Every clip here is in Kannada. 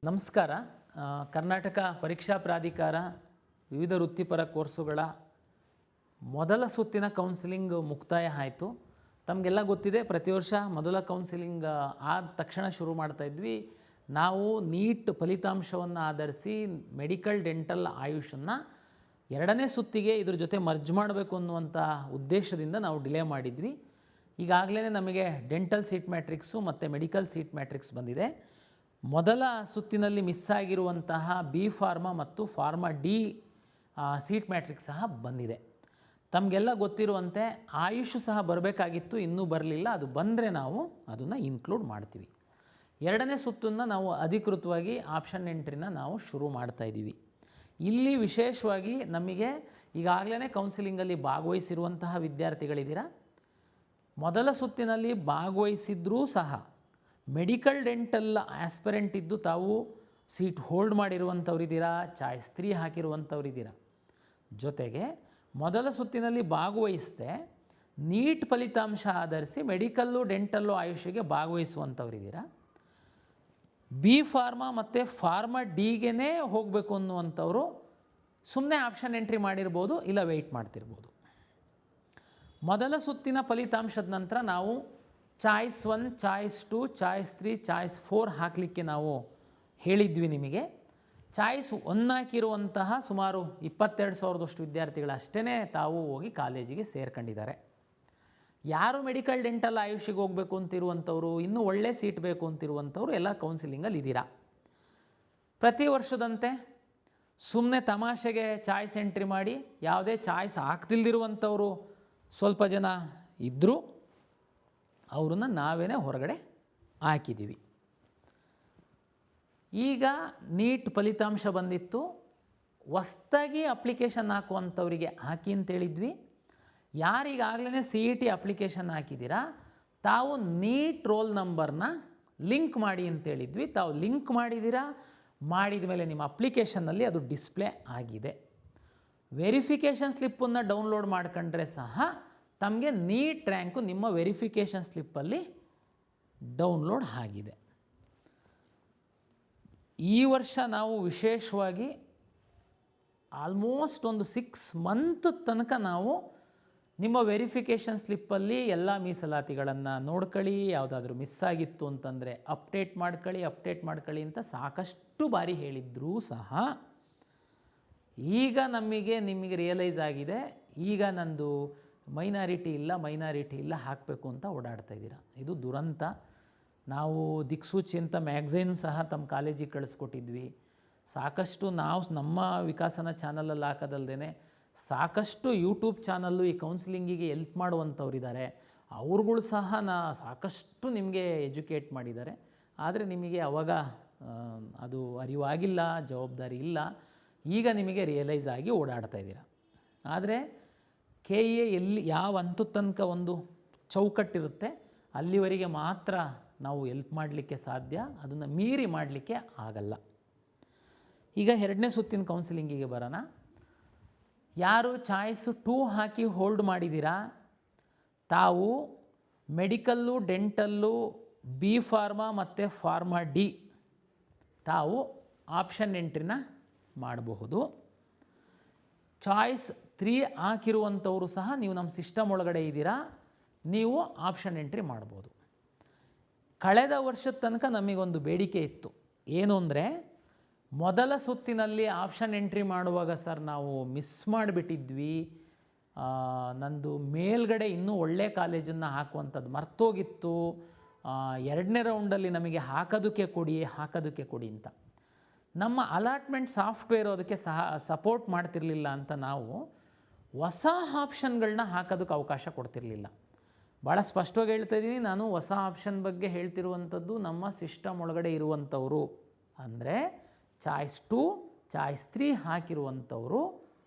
ನಮಸ್ಕಾರ. ಕರ್ನಾಟಕ ಪರೀಕ್ಷಾ ಪ್ರಾಧಿಕಾರ ವಿವಿಧ ವೃತ್ತಿಪರ ಕೋರ್ಸುಗಳ ಮೊದಲ ಸುತ್ತಿನ ಕೌನ್ಸಿಲಿಂಗ್ ಮುಕ್ತಾಯ ಆಯಿತು. ತಮಗೆಲ್ಲ ಗೊತ್ತಿದೆ, ಪ್ರತಿ ವರ್ಷ ಮೊದಲ ಕೌನ್ಸಿಲಿಂಗ್ ಆದ ತಕ್ಷಣ ಶುರು ಮಾಡ್ತಾಯಿದ್ವಿ. ನಾವು ನೀಟ್ ಫಲಿತಾಂಶವನ್ನು ಆಧರಿಸಿ ಮೆಡಿಕಲ್ ಡೆಂಟಲ್ ಆಯುಷನ್ನು ಎರಡನೇ ಸುತ್ತಿಗೆ ಇದ್ರ ಜೊತೆ ಮರ್ಜ್ ಮಾಡಬೇಕು ಅನ್ನುವಂಥ ಉದ್ದೇಶದಿಂದ ನಾವು ಡಿಲೇ ಮಾಡಿದ್ವಿ. ಈಗಾಗಲೇ ನಮಗೆ ಡೆಂಟಲ್ ಸೀಟ್ ಮ್ಯಾಟ್ರಿಕ್ಸು ಮತ್ತು ಮೆಡಿಕಲ್ ಸೀಟ್ ಮ್ಯಾಟ್ರಿಕ್ಸ್ ಬಂದಿದೆ. ಮೊದಲ ಸುತ್ತಿನಲ್ಲಿ ಮಿಸ್ ಆಗಿರುವಂತಹ ಬಿ ಫಾರ್ಮಾ ಮತ್ತು ಫಾರ್ಮಾ ಡಿ ಸೀಟ್ ಮ್ಯಾಟ್ರಿಕ್ಸ್ ಸಹ ಬಂದಿದೆ. ತಮಗೆಲ್ಲ ಗೊತ್ತಿರುವಂತೆ ಆಯುಷ್ ಸಹ ಬರಬೇಕಾಗಿತ್ತು, ಇನ್ನೂ ಬರಲಿಲ್ಲ. ಅದು ಬಂದರೆ ನಾವು ಅದನ್ನು ಇನ್ಕ್ಲೂಡ್ ಮಾಡ್ತೀವಿ. ಎರಡನೇ ಸುತ್ತನ್ನು ನಾವು ಅಧಿಕೃತವಾಗಿ ಆಪ್ಷನ್ ಎಂಟ್ರಿನ ನಾವು ಶುರು ಮಾಡ್ತಾಯಿದ್ದೀವಿ. ಇಲ್ಲಿ ವಿಶೇಷವಾಗಿ ನಮಗೆ ಈಗಾಗಲೇ ಕೌನ್ಸಿಲಿಂಗಲ್ಲಿ ಭಾಗವಹಿಸಿರುವಂತಹ ವಿದ್ಯಾರ್ಥಿಗಳಿದ್ದೀರಾ. ಮೊದಲ ಸುತ್ತಿನಲ್ಲಿ ಭಾಗವಹಿಸಿದ್ರೂ ಸಹ ಮೆಡಿಕಲ್ ಡೆಂಟಲ್ ಆಸ್ಪಿರೆಂಟ್ ಇದ್ದು ತಾವು ಸೀಟ್ ಹೋಲ್ಡ್ ಮಾಡಿರುವಂಥವ್ರಿದ್ದೀರಾ, ಚಾಯ್ಸ್ 3 ಹಾಕಿರುವಂಥವ್ರಿದ್ದೀರಾ. ಜೊತೆಗೆ ಮೊದಲ ಸುತ್ತಿನಲ್ಲಿ ಭಾಗವಹಿಸದೆ ನೀಟ್ ಫಲಿತಾಂಶ ಆಧರಿಸಿ ಮೆಡಿಕಲ್ಲು ಡೆಂಟಲ್ಲು ಆಯುಷಿಗೆ ಭಾಗವಹಿಸುವಂಥವ್ರಿದ್ದೀರಾ. ಬಿ ಫಾರ್ಮಾ ಮತ್ತು ಫಾರ್ಮಾ ಡಿಗೆ ಹೋಗಬೇಕು ಅನ್ನುವಂಥವರು ಸುಮ್ಮನೆ ಆಪ್ಷನ್ ಎಂಟ್ರಿ ಮಾಡಿರ್ಬೋದು, ಇಲ್ಲ ವೆಯ್ಟ್ ಮಾಡ್ತಿರ್ಬೋದು. ಮೊದಲ ಸುತ್ತಿನ ಫಲಿತಾಂಶದ ನಂತರ ನಾವು ಚಾಯ್ಸ್ 1, ಚಾಯ್ಸ್ 2, ಚಾಯ್ಸ್ 3, ಚಾಯ್ಸ್ 4 ಹಾಕಲಿಕ್ಕೆ ನಾವು ಹೇಳಿದ್ವಿ ನಿಮಗೆ. ಚಾಯ್ಸ್ 1 ಹಾಕಿರುವಂತಹ ಸುಮಾರು 22,000 ವಿದ್ಯಾರ್ಥಿಗಳು ಅಷ್ಟೇ ತಾವು ಹೋಗಿ ಕಾಲೇಜಿಗೆ ಸೇರ್ಕೊಂಡಿದ್ದಾರೆ. ಯಾರು ಮೆಡಿಕಲ್ ಡೆಂಟಲ್ ಆಯುಷಿಗೆ ಹೋಗಬೇಕು ಅಂತಿರುವಂಥವ್ರು, ಇನ್ನೂ ಒಳ್ಳೆ ಸೀಟ್ ಬೇಕು ಅಂತಿರುವಂಥವ್ರು ಎಲ್ಲ ಕೌನ್ಸಿಲಿಂಗಲ್ಲಿ ಇದ್ದೀರಾ. ಪ್ರತಿ ವರ್ಷದಂತೆ ಸುಮ್ಮನೆ ತಮಾಷೆಗೆ ಚಾಯ್ಸ್ ಎಂಟ್ರಿ ಮಾಡಿ ಯಾವುದೇ ಚಾಯ್ಸ್ ಹಾಕ್ತಿಲ್ದಿರುವಂಥವರು ಸ್ವಲ್ಪ ಜನ ಇದ್ದರು, ಅವ್ರನ್ನ ನಾವೇ ಹೊರಗಡೆ ಹಾಕಿದ್ದೀವಿ. ಈಗ ನೀಟ್ ಫಲಿತಾಂಶ ಬಂದಿತ್ತು, ಹೊಸ್ದಾಗಿ ಅಪ್ಲಿಕೇಶನ್ ಹಾಕುವಂಥವರಿಗೆ ಹಾಕಿ ಅಂತೇಳಿದ್ವಿ. ಯಾರಿಗಾಗಲೇ CET ಅಪ್ಲಿಕೇಶನ್ ಹಾಕಿದ್ದೀರಾ ತಾವು ನೀಟ್ ರೋಲ್ ನಂಬರ್ನ ಲಿಂಕ್ ಮಾಡಿ ಅಂತೇಳಿದ್ವಿ. ತಾವು ಲಿಂಕ್ ಮಾಡಿದ್ದೀರಾ, ಮಾಡಿದ ಮೇಲೆ ನಿಮ್ಮ ಅಪ್ಲಿಕೇಶನ್ನಲ್ಲಿ ಅದು ಡಿಸ್ಪ್ಲೇ ಆಗಿದೆ. ವೆರಿಫಿಕೇಷನ್ ಸ್ಲಿಪ್ಪನ್ನು ಡೌನ್ಲೋಡ್ ಮಾಡ್ಕೊಂಡ್ರೆ ಸಹ ತಮಗೆ ನೀಟ್ ರ್ಯಾಂಕು ನಿಮ್ಮ ವೆರಿಫಿಕೇಷನ್ ಸ್ಲಿಪ್ಪಲ್ಲಿ ಡೌನ್ಲೋಡ್ ಆಗಿದೆ. ಈ ವರ್ಷ ನಾವು ವಿಶೇಷವಾಗಿ ಆಲ್ಮೋಸ್ಟ್ ಒಂದು 6 ಮಂತ್ ತನಕ ನಾವು ನಿಮ್ಮ ವೆರಿಫಿಕೇಷನ್ ಸ್ಲಿಪ್ಪಲ್ಲಿ ಎಲ್ಲ ಮೀಸಲಾತಿಗಳನ್ನು ನೋಡ್ಕೊಳ್ಳಿ, ಯಾವುದಾದ್ರೂ ಮಿಸ್ ಆಗಿತ್ತು ಅಂತಂದರೆ ಅಪ್ಡೇಟ್ ಮಾಡ್ಕೊಳ್ಳಿ ಅಂತ ಸಾಕಷ್ಟು ಬಾರಿ ಹೇಳಿದ್ರೂ ಸಹ ಈಗ ನಿಮಗೆ ರಿಯಲೈಸ್ ಆಗಿದೆ, ಈಗ ನಂದು ಮೈನಾರಿಟಿ ಇಲ್ಲ ಹಾಕಬೇಕು ಅಂತ ಓಡಾಡ್ತಾ ಇದ್ದೀರಾ. ಇದು ದುರಂತ. ನಾವು ದಿಕ್ಸೂಚಿ ಅಂತ ಮ್ಯಾಗ್ಝೈನ್ ಸಹ ತಮ್ಮ ಕಾಲೇಜಿಗೆ ಕಳಿಸ್ಕೊಟ್ಟಿದ್ವಿ. ಸಾಕಷ್ಟು ನಾವು ನಮ್ಮ ವಿಕಾಸನ ಚಾನಲಲ್ಲಿ ಹಾಕೋದಲ್ದೇ ಸಾಕಷ್ಟು ಯೂಟ್ಯೂಬ್ ಚಾನಲ್ಲು ಈ ಕೌನ್ಸಿಲಿಂಗಿಗೆ ಎಲ್ಪ್ ಮಾಡುವಂಥವ್ರಿದ್ದಾರೆ. ಅವ್ರುಗಳು ಸಹ ಸಾಕಷ್ಟು ನಿಮಗೆ ಎಜುಕೇಟ್ ಮಾಡಿದ್ದಾರೆ. ಆದರೆ ನಿಮಗೆ ಅವಾಗ ಅದು ಅರಿವಾಗಿಲ್ಲ, ಜವಾಬ್ದಾರಿ ಇಲ್ಲ. ಈಗ ನಿಮಗೆ ರಿಯಲೈಸ್ ಆಗಿ ಓಡಾಡ್ತಾ ಇದ್ದೀರಾ. ಆದರೆ KA ಎಲ್ಲಿ ಯಾವ ಹಂತದ ತನಕ ಒಂದು ಚೌಕಟ್ಟಿರುತ್ತೆ ಅಲ್ಲಿವರೆಗೆ ಮಾತ್ರ ನಾವು ಎಲ್ಪ್ ಮಾಡಲಿಕ್ಕೆ ಸಾಧ್ಯ, ಅದನ್ನು ಮೀರಿ ಮಾಡಲಿಕ್ಕೆ ಆಗಲ್ಲ. ಈಗ ಎರಡನೇ ಸುತ್ತಿನ ಕೌನ್ಸಿಲಿಂಗಿಗೆ ಬರೋಣ. ಯಾರು ಚಾಯ್ಸ್ 2 ಹಾಕಿ ಹೋಲ್ಡ್ ಮಾಡಿದ್ದೀರಾ ತಾವು ಮೆಡಿಕಲ್ಲು ಡೆಂಟಲ್ಲು ಬಿ ಫಾರ್ಮಾ ಮತ್ತು ಫಾರ್ಮಾ ಡಿ ತಾವು ಆಪ್ಷನ್ ಎಂಟ್ರಿನ ಮಾಡಬಹುದು. ಚಾಯ್ಸ್ 3 ಹಾಕಿರುವಂಥವರು ಸಹ ನೀವು ನಮ್ಮ ಸಿಸ್ಟಮ್ ಒಳಗಡೆ ಇದ್ದೀರಾ, ನೀವು ಆಪ್ಷನ್ ಎಂಟ್ರಿ ಮಾಡ್ಬೋದು. ಕಳೆದ ವರ್ಷದ ತನಕ ನಮಗೊಂದು ಬೇಡಿಕೆ ಇತ್ತು, ಏನು ಅಂದರೆ ಮೊದಲ ಸುತ್ತಿನಲ್ಲಿ ಆಪ್ಷನ್ ಎಂಟ್ರಿ ಮಾಡುವಾಗ ಸರ್ ನಾವು ಮಿಸ್ ಮಾಡಿಬಿಟ್ಟಿದ್ವಿ, ನಂದು ಮೇಲ್ಗಡೆ ಇನ್ನೂ ಒಳ್ಳೆ ಕಾಲೇಜನ್ನು ಹಾಕುವಂಥದ್ದು ಮರ್ತೋಗಿತ್ತು, ಎರಡನೇ ರೌಂಡಲ್ಲಿ ನಮಗೆ ಹಾಕೋದಕ್ಕೆ ಕೊಡಿ ಅಂತ. ನಮ್ಮ ಅಲಾಟ್ಮೆಂಟ್ ಸಾಫ್ಟ್ವೇರು ಅದಕ್ಕೆ ಸಪೋರ್ಟ್ ಮಾಡ್ತಿರಲಿಲ್ಲ ಅಂತ ನಾವು ಹೊಸ ಆಪ್ಷನ್ಗಳನ್ನ ಹಾಕೋದಕ್ಕೆ ಅವಕಾಶ ಕೊಡ್ತಿರಲಿಲ್ಲ. ಭಾಳ ಸ್ಪಷ್ಟವಾಗಿ ಹೇಳ್ತಾ ಇದ್ದೀನಿ, ನಾನು ಹೊಸ ಆಪ್ಷನ್ ಬಗ್ಗೆ ಹೇಳ್ತಿರುವಂಥದ್ದು ನಮ್ಮ ಸಿಸ್ಟಮ್ ಒಳಗಡೆ ಇರುವಂಥವರು, ಅಂದರೆ ಚಾಯ್ಸ್ 2, ಚಾಯ್ಸ್ 3 ಹಾಕಿರುವಂಥವರು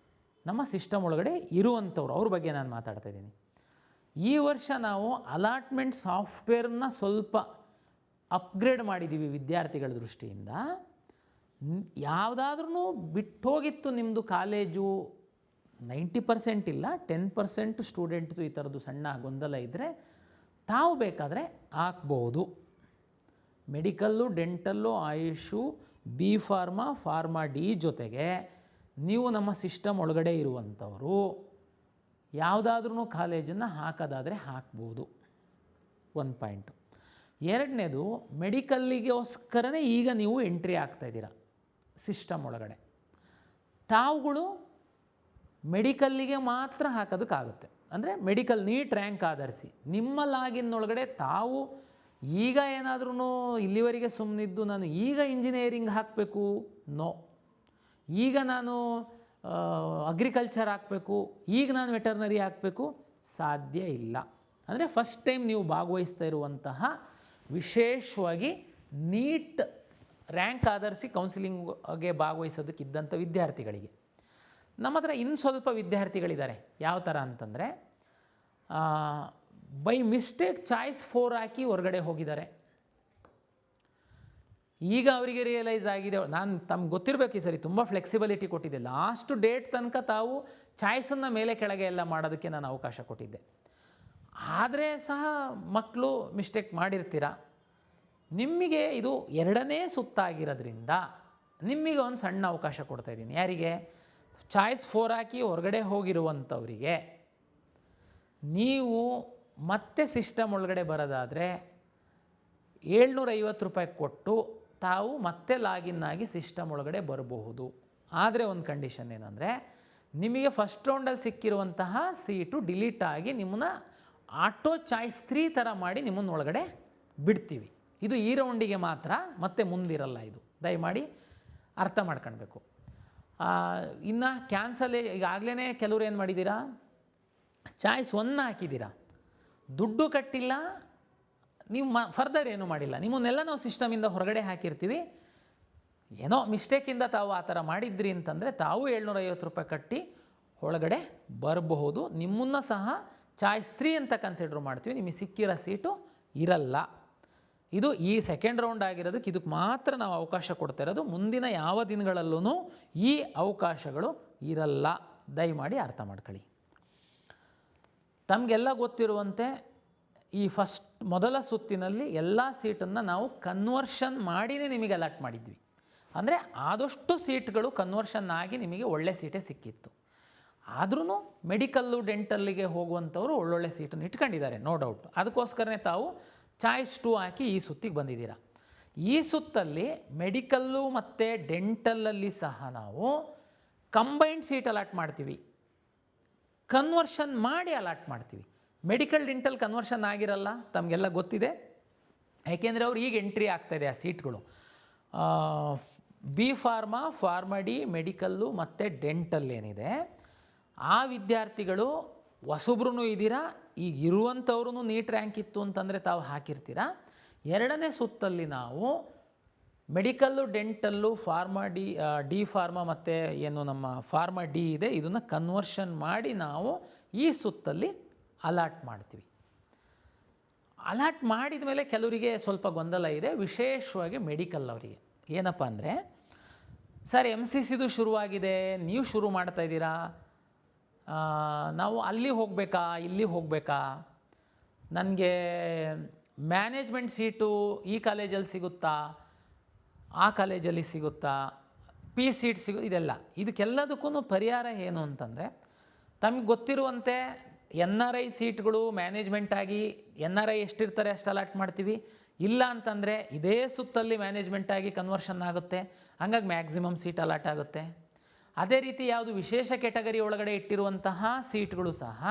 ನಮ್ಮ ಸಿಸ್ಟಮ್ ಒಳಗಡೆ ಇರುವಂಥವ್ರು, ಅವ್ರ ಬಗ್ಗೆ ನಾನು ಮಾತಾಡ್ತಾ ಇದ್ದೀನಿ. ಈ ವರ್ಷ ನಾವು ಅಲಾಟ್ಮೆಂಟ್ ಸಾಫ್ಟ್ವೇರನ್ನ ಸ್ವಲ್ಪ ಅಪ್ಗ್ರೇಡ್ ಮಾಡಿದ್ದೀವಿ ವಿದ್ಯಾರ್ಥಿಗಳ ದೃಷ್ಟಿಯಿಂದ. ಯಾವುದಾದ್ರೂ ಬಿಟ್ಟೋಗಿತ್ತು ನಿಮ್ಮದು ಕಾಲೇಜು, 90% ಇಲ್ಲ 10% ಸ್ಟೂಡೆಂಟ್ದು ಈ ಥರದ್ದು ಸಣ್ಣ ಗೊಂದಲ ಇದ್ದರೆ ತಾವು ಬೇಕಾದರೆ ಹಾಕ್ಬೋದು. Medical dental AYUSH B pharma, pharma D ಜೊತೆಗೆ ನೀವು ನಮ್ಮ ಸಿಸ್ಟಮ್ ಒಳಗಡೆ ಇರುವಂಥವರು ಯಾವುದಾದ್ರೂ ಕಾಲೇಜನ್ನು ಹಾಕೋದಾದರೆ ಹಾಕ್ಬೋದು. ಒಂದು ಪಾಯಿಂಟು. ಎರಡನೇದು, ಮೆಡಿಕಲ್ಲಿಗೋಸ್ಕರನೇ ಈಗ ನೀವು ಎಂಟ್ರಿ ಆಗ್ತಾಯಿದ್ದೀರಾ ಸಿಸ್ಟಮ್ ಒಳಗಡೆ. ತಾವುಗಳು ಮೆಡಿಕಲ್ಲಿಗೆ ಮಾತ್ರ ಹಾಕೋದಕ್ಕಾಗುತ್ತೆ. ಅಂದರೆ ಮೆಡಿಕಲ್ ನೀಟ್ ರ್ಯಾಂಕ್ ಆಧರಿಸಿ ನಿಮ್ಮ ಲಾಗಿನ್ ಒಳಗಡೆ ತಾವು ಈಗ ಏನಾದ್ರೂ ಇಲ್ಲಿವರೆಗೆ ಸುಮ್ಮನಿದ್ದು ನಾನು ಈಗ ಇಂಜಿನಿಯರಿಂಗ್ ಹಾಕಬೇಕು, ನೋ. ಈಗ ನಾನು ಅಗ್ರಿಕಲ್ಚರ್ ಹಾಕಬೇಕು, ಈಗ ನಾನು ವೆಟರ್ನರಿ ಹಾಕಬೇಕು, ಸಾಧ್ಯ ಇಲ್ಲ. ಅಂದರೆ ಫಸ್ಟ್ ಟೈಮ್ ನೀವು ಭಾಗವಹಿಸ್ತಾ ಇರುವಂತಹ ವಿಶೇಷವಾಗಿ ನೀಟ್ ರ್ಯಾಂಕ್ ಆಧರಿಸಿ ಕೌನ್ಸಿಲಿಂಗ್ಗೆ ಭಾಗವಹಿಸೋದಕ್ಕಿದ್ದಂಥ ವಿದ್ಯಾರ್ಥಿಗಳಿಗೆ. ನಮ್ಮ ಹತ್ರ ಇನ್ನು ಸ್ವಲ್ಪ ವಿದ್ಯಾರ್ಥಿಗಳಿದ್ದಾರೆ. ಯಾವ ಥರ ಅಂತಂದರೆ ಬೈ ಮಿಸ್ಟೇಕ್ ಚಾಯ್ಸ್ 4 ಹಾಕಿ ಹೊರಗಡೆ ಹೋಗಿದ್ದಾರೆ. ಈಗ ಅವರಿಗೆ ರಿಯಲೈಸ್ ಆಗಿದೆ. ನಾನು ತಮ್ಗೆ ಗೊತ್ತಿರಬೇಕು, ಈ ಸರಿ ತುಂಬ ಫ್ಲೆಕ್ಸಿಬಿಲಿಟಿ ಕೊಟ್ಟಿದ್ದೆ. ಲಾಸ್ಟ್ ಡೇಟ್ ತನಕ ತಾವು ಚಾಯ್ಸನ್ನು ಮೇಲೆ ಕೆಳಗೆ ಎಲ್ಲ ಮಾಡೋದಕ್ಕೆ ನಾನು ಅವಕಾಶ ಕೊಟ್ಟಿದ್ದೆ. ಆದರೆ ಸಹ ಮಕ್ಕಳು ಮಿಸ್ಟೇಕ್ ಮಾಡಿರ್ತೀರ. ನಿಮಗೆ ಇದು 2ನೇ ಸುತ್ತಾಗಿರೋದ್ರಿಂದ ನಿಮಗೆ ಒಂದು ಸಣ್ಣ ಅವಕಾಶ ಕೊಡ್ತಾಯಿದ್ದೀನಿ. ಯಾರಿಗೆ? ಚಾಯ್ಸ್ 4 ಹಾಕಿ ಹೊರಗಡೆ ಹೋಗಿರುವಂಥವರಿಗೆ. ನೀವು ಮತ್ತೆ ಸಿಸ್ಟಮ್ ಒಳಗಡೆ ಬರೋದಾದರೆ 750 ರೂಪಾಯಿ ಕೊಟ್ಟು ತಾವು ಮತ್ತೆ ಲಾಗಿನ್ ಆಗಿ ಸಿಸ್ಟಮ್ ಒಳಗಡೆ ಬರಬಹುದು. ಆದರೆ ಒಂದು ಕಂಡೀಷನ್ ಏನಂದರೆ, ನಿಮಗೆ ಫಸ್ಟ್ ರೌಂಡಲ್ಲಿ ಸಿಕ್ಕಿರುವಂತಹ ಸೀಟು ಡಿಲೀಟ್ ಆಗಿ ನಿಮ್ಮನ್ನ ಆಟೋ ಚಾಯ್ಸ್ 3 ಥರ ಮಾಡಿ ನಿಮ್ಮನ್ನು ಒಳಗಡೆ ಬಿಡ್ತೀವಿ. ಇದು ಈ ರೌಂಡಿಗೆ ಮಾತ್ರ, ಮತ್ತೆ ಮುಂದಿರಲ್ಲ. ಇದು ದಯಮಾಡಿ ಅರ್ಥ ಮಾಡ್ಕೊಳ್ಬೇಕು. ಇನ್ನು ಕ್ಯಾನ್ಸಲ್ ಈಗಾಗಲೇ ಕೆಲವರು ಏನು ಮಾಡಿದ್ದೀರಾ, ಚಾಯ್ಸ್ 1 ಹಾಕಿದ್ದೀರಾ, ದುಡ್ಡು ಕಟ್ಟಿಲ್ಲ, ನೀವು ಫರ್ದರ್ ಏನೂ ಮಾಡಿಲ್ಲ, ನಿಮ್ಮನ್ನೆಲ್ಲ ನಾವು ಸಿಸ್ಟಮಿಂದ ಹೊರಗಡೆ ಹಾಕಿರ್ತೀವಿ. ಏನೋ ಮಿಸ್ಟೇಕಿಂದ ತಾವು ಆ ಥರ ಮಾಡಿದ್ರಿ ಅಂತಂದರೆ ತಾವು 750 ರೂಪಾಯಿ ಕಟ್ಟಿ ಒಳಗಡೆ ಬರಬಹುದು. ನಿಮ್ಮನ್ನು ಸಹ ಚಾಯ್ಸ್ 3 ಅಂತ ಕನ್ಸಿಡರ್ ಮಾಡ್ತೀವಿ. ನಿಮಗೆ ಸಿಕ್ಕಿರೋ ಸೀಟು ಇರಲ್ಲ. ಇದು ಈ ಸೆಕೆಂಡ್ ರೌಂಡ್ ಆಗಿರೋದಕ್ಕೆ ಇದಕ್ಕೆ ಮಾತ್ರ ನಾವು ಅವಕಾಶ ಕೊಡ್ತಾ ಇರೋದು. ಮುಂದಿನ ಯಾವ ದಿನಗಳಲ್ಲೂ ಈ ಅವಕಾಶಗಳು ಇರಲ್ಲ. ದಯಮಾಡಿ ಅರ್ಥ ಮಾಡ್ಕೊಳ್ಳಿ. ತಮಗೆಲ್ಲ ಗೊತ್ತಿರುವಂತೆ ಈ ಮೊದಲ ಸುತ್ತಿನಲ್ಲಿ ಎಲ್ಲ ಸೀಟನ್ನು ನಾವು ಕನ್ವರ್ಷನ್ ಮಾಡಿಯೇ ನಿಮಗೆ ಅಲಾಟ್ ಮಾಡಿದ್ವಿ. ಅಂದರೆ ಆದಷ್ಟು ಸೀಟ್ಗಳು ಕನ್ವರ್ಷನ್ ಆಗಿ ನಿಮಗೆ ಒಳ್ಳೆ ಸೀಟೇ ಸಿಕ್ಕಿತ್ತು. ಆದ್ರೂ ಮೆಡಿಕಲ್ಲು ಡೆಂಟಲ್ಲಿಗೆ ಹೋಗುವಂಥವ್ರು ಒಳ್ಳೊಳ್ಳೆ ಸೀಟನ್ನು ಇಟ್ಕೊಂಡಿದ್ದಾರೆ, ನೋ ಡೌಟ್. ಅದಕ್ಕೋಸ್ಕರನೇ ತಾವು ಚಾಯ್ಸ್ 2 ಹಾಕಿ ಈ ಸುತ್ತಿಗೆ ಬಂದಿದ್ದೀರಾ. ಈ ಸುತ್ತಲ್ಲಿ ಮೆಡಿಕಲ್ಲು ಮತ್ತು ಡೆಂಟಲಲ್ಲಿ ಸಹ ನಾವು ಕಂಬೈನ್ಡ್ ಸೀಟ್ ಅಲಾಟ್ ಮಾಡ್ತೀವಿ, ಕನ್ವರ್ಷನ್ ಮಾಡಿ ಅಲಾಟ್ ಮಾಡ್ತೀವಿ. ಮೆಡಿಕಲ್ ಡೆಂಟಲ್ ಕನ್ವರ್ಷನ್ ಆಗಿರಲ್ಲ, ತಮಗೆಲ್ಲ ಗೊತ್ತಿದೆ. ಯಾಕೆಂದರೆ ಅವ್ರು ಈಗ ಎಂಟ್ರಿ ಆಗ್ತಾಯಿದೆ ಆ ಸೀಟ್ಗಳು. B pharma, pharma D, medical ಮತ್ತು ಡೆಂಟಲ್ ಏನಿದೆ, ಆ ವಿದ್ಯಾರ್ಥಿಗಳು ಹೊಸಬ್ರು ಇದ್ದೀರಾ. ಈಗ ಇರುವಂಥವ್ರು ನೀಟ್ ರ್ಯಾಂಕ್ ಇತ್ತು ಅಂತಂದರೆ ತಾವು ಹಾಕಿರ್ತೀರ. 2ನೇ ಸುತ್ತಲ್ಲಿ ನಾವು medical, dental, pharma D pharma ಮತ್ತು ಏನು ನಮ್ಮ ಫಾರ್ಮಾ ಡಿ ಇದೆ, ಇದನ್ನು ಕನ್ವರ್ಷನ್ ಮಾಡಿ ನಾವು ಈ ಸುತ್ತಲ್ಲಿ ಅಲಾಟ್ ಮಾಡ್ತೀವಿ. ಅಲಾಟ್ ಮಾಡಿದ ಮೇಲೆ ಕೆಲವರಿಗೆ ಸ್ವಲ್ಪ ಗೊಂದಲ ಇದೆ, ವಿಶೇಷವಾಗಿ ಮೆಡಿಕಲ್ ಅವರಿಗೆ. ಏನಪ್ಪ ಅಂದರೆ, ಸರ್ MCCದು ಶುರುವಾಗಿದೆ, ನೀವು ಶುರು ಮಾಡ್ತಾಯಿದ್ದೀರಾ, ನಾವು ಅಲ್ಲಿ ಹೋಗಬೇಕಾ, ಇಲ್ಲಿ ಹೋಗಬೇಕಾ, ನನಗೆ ಮ್ಯಾನೇಜ್ಮೆಂಟ್ ಸೀಟು ಈ ಕಾಲೇಜಲ್ಲಿ ಸಿಗುತ್ತಾ, ಆ ಕಾಲೇಜಲ್ಲಿ ಸಿಗುತ್ತಾ, ಪಿ ಸೀಟ್ ಇದೆಲ್ಲ. ಇದಕ್ಕೆಲ್ಲದಕ್ಕೂ ಪರಿಹಾರ ಏನು ಅಂತಂದರೆ, ತಮಗೆ ಗೊತ್ತಿರುವಂತೆ NRI ಸೀಟ್ಗಳು ಮ್ಯಾನೇಜ್ಮೆಂಟ್ ಆಗಿ NRI ಎಷ್ಟಿರ್ತಾರೆ ಅಷ್ಟು ಅಲಾಟ್ ಮಾಡ್ತೀವಿ. ಇಲ್ಲ ಅಂತಂದರೆ ಇದೇ ಸುತ್ತಲ್ಲಿ ಮ್ಯಾನೇಜ್ಮೆಂಟ್ ಆಗಿ ಕನ್ವರ್ಷನ್ ಆಗುತ್ತೆ, ಹಂಗಾಗಿ ಮ್ಯಾಕ್ಸಿಮಮ್ ಸೀಟ್ ಅಲಾಟ್ ಆಗುತ್ತೆ. ಅದೇ ರೀತಿ ಯಾವುದು ವಿಶೇಷ ಕೆಟಗರಿ ಒಳಗಡೆ ಇಟ್ಟಿರುವಂತಹ ಸೀಟ್ಗಳು ಸಹ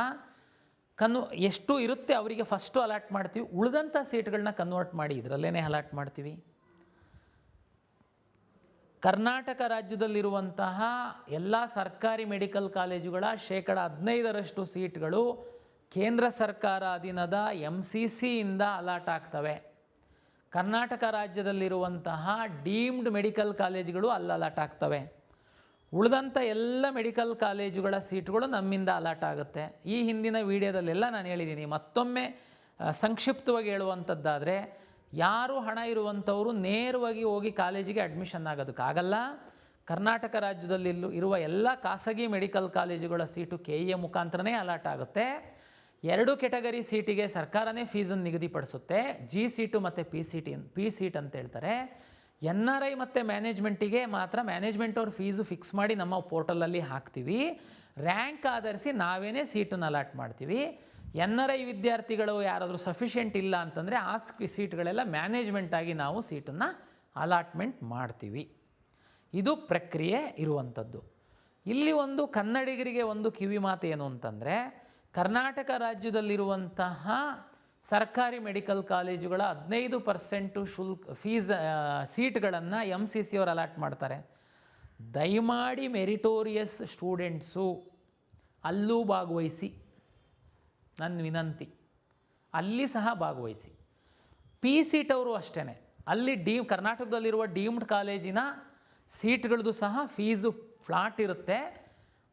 ಎಷ್ಟು ಇರುತ್ತೆ ಅವರಿಗೆ ಫಸ್ಟು ಅಲಾಟ್ ಮಾಡ್ತೀವಿ, ಉಳಿದಂಥ ಸೀಟ್ಗಳನ್ನ ಕನ್ವರ್ಟ್ ಮಾಡಿ ಇದರಲ್ಲೇ ಅಲಾಟ್ ಮಾಡ್ತೀವಿ. ಕರ್ನಾಟಕ ರಾಜ್ಯದಲ್ಲಿರುವಂತಹ ಎಲ್ಲ ಸರ್ಕಾರಿ ಮೆಡಿಕಲ್ ಕಾಲೇಜುಗಳ 15% ಸೀಟ್ಗಳು ಕೇಂದ್ರ ಸರ್ಕಾರ ಅಧೀನದ MCCಯಿಂದ ಅಲಾಟ್ ಆಗ್ತವೆ. ಕರ್ನಾಟಕ ರಾಜ್ಯದಲ್ಲಿರುವಂತಹ ಡೀಮ್ಡ್ ಮೆಡಿಕಲ್ ಕಾಲೇಜುಗಳು ಅಲ್ಲಿ ಅಲಾಟ್ ಆಗ್ತವೆ. ಉಳಿದಂಥ ಎಲ್ಲ ಮೆಡಿಕಲ್ ಕಾಲೇಜುಗಳ ಸೀಟ್ಗಳು ನಮ್ಮಿಂದ ಅಲಾಟ್ ಆಗುತ್ತೆ. ಈ ಹಿಂದಿನ ವಿಡಿಯೋದಲ್ಲೆಲ್ಲ ನಾನು ಹೇಳಿದ್ದೀನಿ. ಮತ್ತೊಮ್ಮೆ ಸಂಕ್ಷಿಪ್ತವಾಗಿ ಹೇಳುವಂಥದ್ದಾದರೆ, ಯಾರು ಹಣ ಇರುವಂಥವರು ನೇರವಾಗಿ ಹೋಗಿ ಕಾಲೇಜಿಗೆ ಅಡ್ಮಿಷನ್ ಆಗೋದಕ್ಕಾಗಲ್ಲ. ಕರ್ನಾಟಕ ರಾಜ್ಯದಲ್ಲಿ ಇರುವ ಎಲ್ಲ ಖಾಸಗಿ ಮೆಡಿಕಲ್ ಕಾಲೇಜುಗಳ ಸೀಟು KEA ಮುಖಾಂತರನೇ ಅಲಾಟ್ ಆಗುತ್ತೆ. 2 ಕೆಟಗರಿ ಸೀಟಿಗೆ ಸರ್ಕಾರನೇ ಫೀಸನ್ನು ನಿಗದಿಪಡಿಸುತ್ತೆ. G ಸೀಟು ಮತ್ತು ಪಿ ಸೀಟ್ ಅಂತ ಹೇಳ್ತಾರೆ. NRI ಮತ್ತು ಮ್ಯಾನೇಜ್ಮೆಂಟಿಗೆ ಮಾತ್ರ ಮ್ಯಾನೇಜ್ಮೆಂಟ್ ಅವ್ರ ಫೀಸು ಫಿಕ್ಸ್ ಮಾಡಿ ನಮ್ಮ ಪೋರ್ಟಲಲ್ಲಿ ಹಾಕ್ತೀವಿ. ರ್ಯಾಂಕ್ ಆಧರಿಸಿ ನಾವೇನೇ ಸೀಟನ್ನು ಅಲಾಟ್ ಮಾಡ್ತೀವಿ. NRI ವಿದ್ಯಾರ್ಥಿಗಳು ಯಾರಾದರೂ ಸಫಿಷಿಯೆಂಟ್ ಇಲ್ಲ ಅಂತಂದರೆ ಆ ಸೀಟ್ಗಳೆಲ್ಲ ಮ್ಯಾನೇಜ್ಮೆಂಟಾಗಿ ನಾವು ಸೀಟನ್ನು ಅಲಾಟ್ಮೆಂಟ್ ಮಾಡ್ತೀವಿ. ಇದು ಪ್ರಕ್ರಿಯೆ ಇರುವಂಥದ್ದು. ಇಲ್ಲಿ ಒಂದು ಕನ್ನಡಿಗರಿಗೆ ಒಂದು ಕಿವಿ ಮಾತು ಏನು ಅಂತಂದರೆ, ಕರ್ನಾಟಕ ರಾಜ್ಯದಲ್ಲಿರುವಂತಹ ಸರ್ಕಾರಿ ಮೆಡಿಕಲ್ ಕಾಲೇಜುಗಳ 15% ಫೀಸ್ ಸೀಟ್ಗಳನ್ನು MCC ಅವರು ಅಲಾಟ್ ಮಾಡ್ತಾರೆ. ದಯಮಾಡಿ ಮೆರಿಟೋರಿಯಸ್ ಸ್ಟೂಡೆಂಟ್ಸು ಅಲ್ಲೂ ಭಾಗವಹಿಸಿ, ನನ್ನ ವಿನಂತಿ, ಅಲ್ಲಿ ಸಹ ಭಾಗವಹಿಸಿ. PSEET ಅವರು ಅಷ್ಟೇ, ಅಲ್ಲಿ ಕರ್ನಾಟಕದಲ್ಲಿರುವ ಡೀಮ್ಡ್ ಕಾಲೇಜಿನ ಸೀಟ್ಗಳದ್ದು ಸಹ ಫೀಸು ಫ್ಲಾಟ್ ಇರುತ್ತೆ.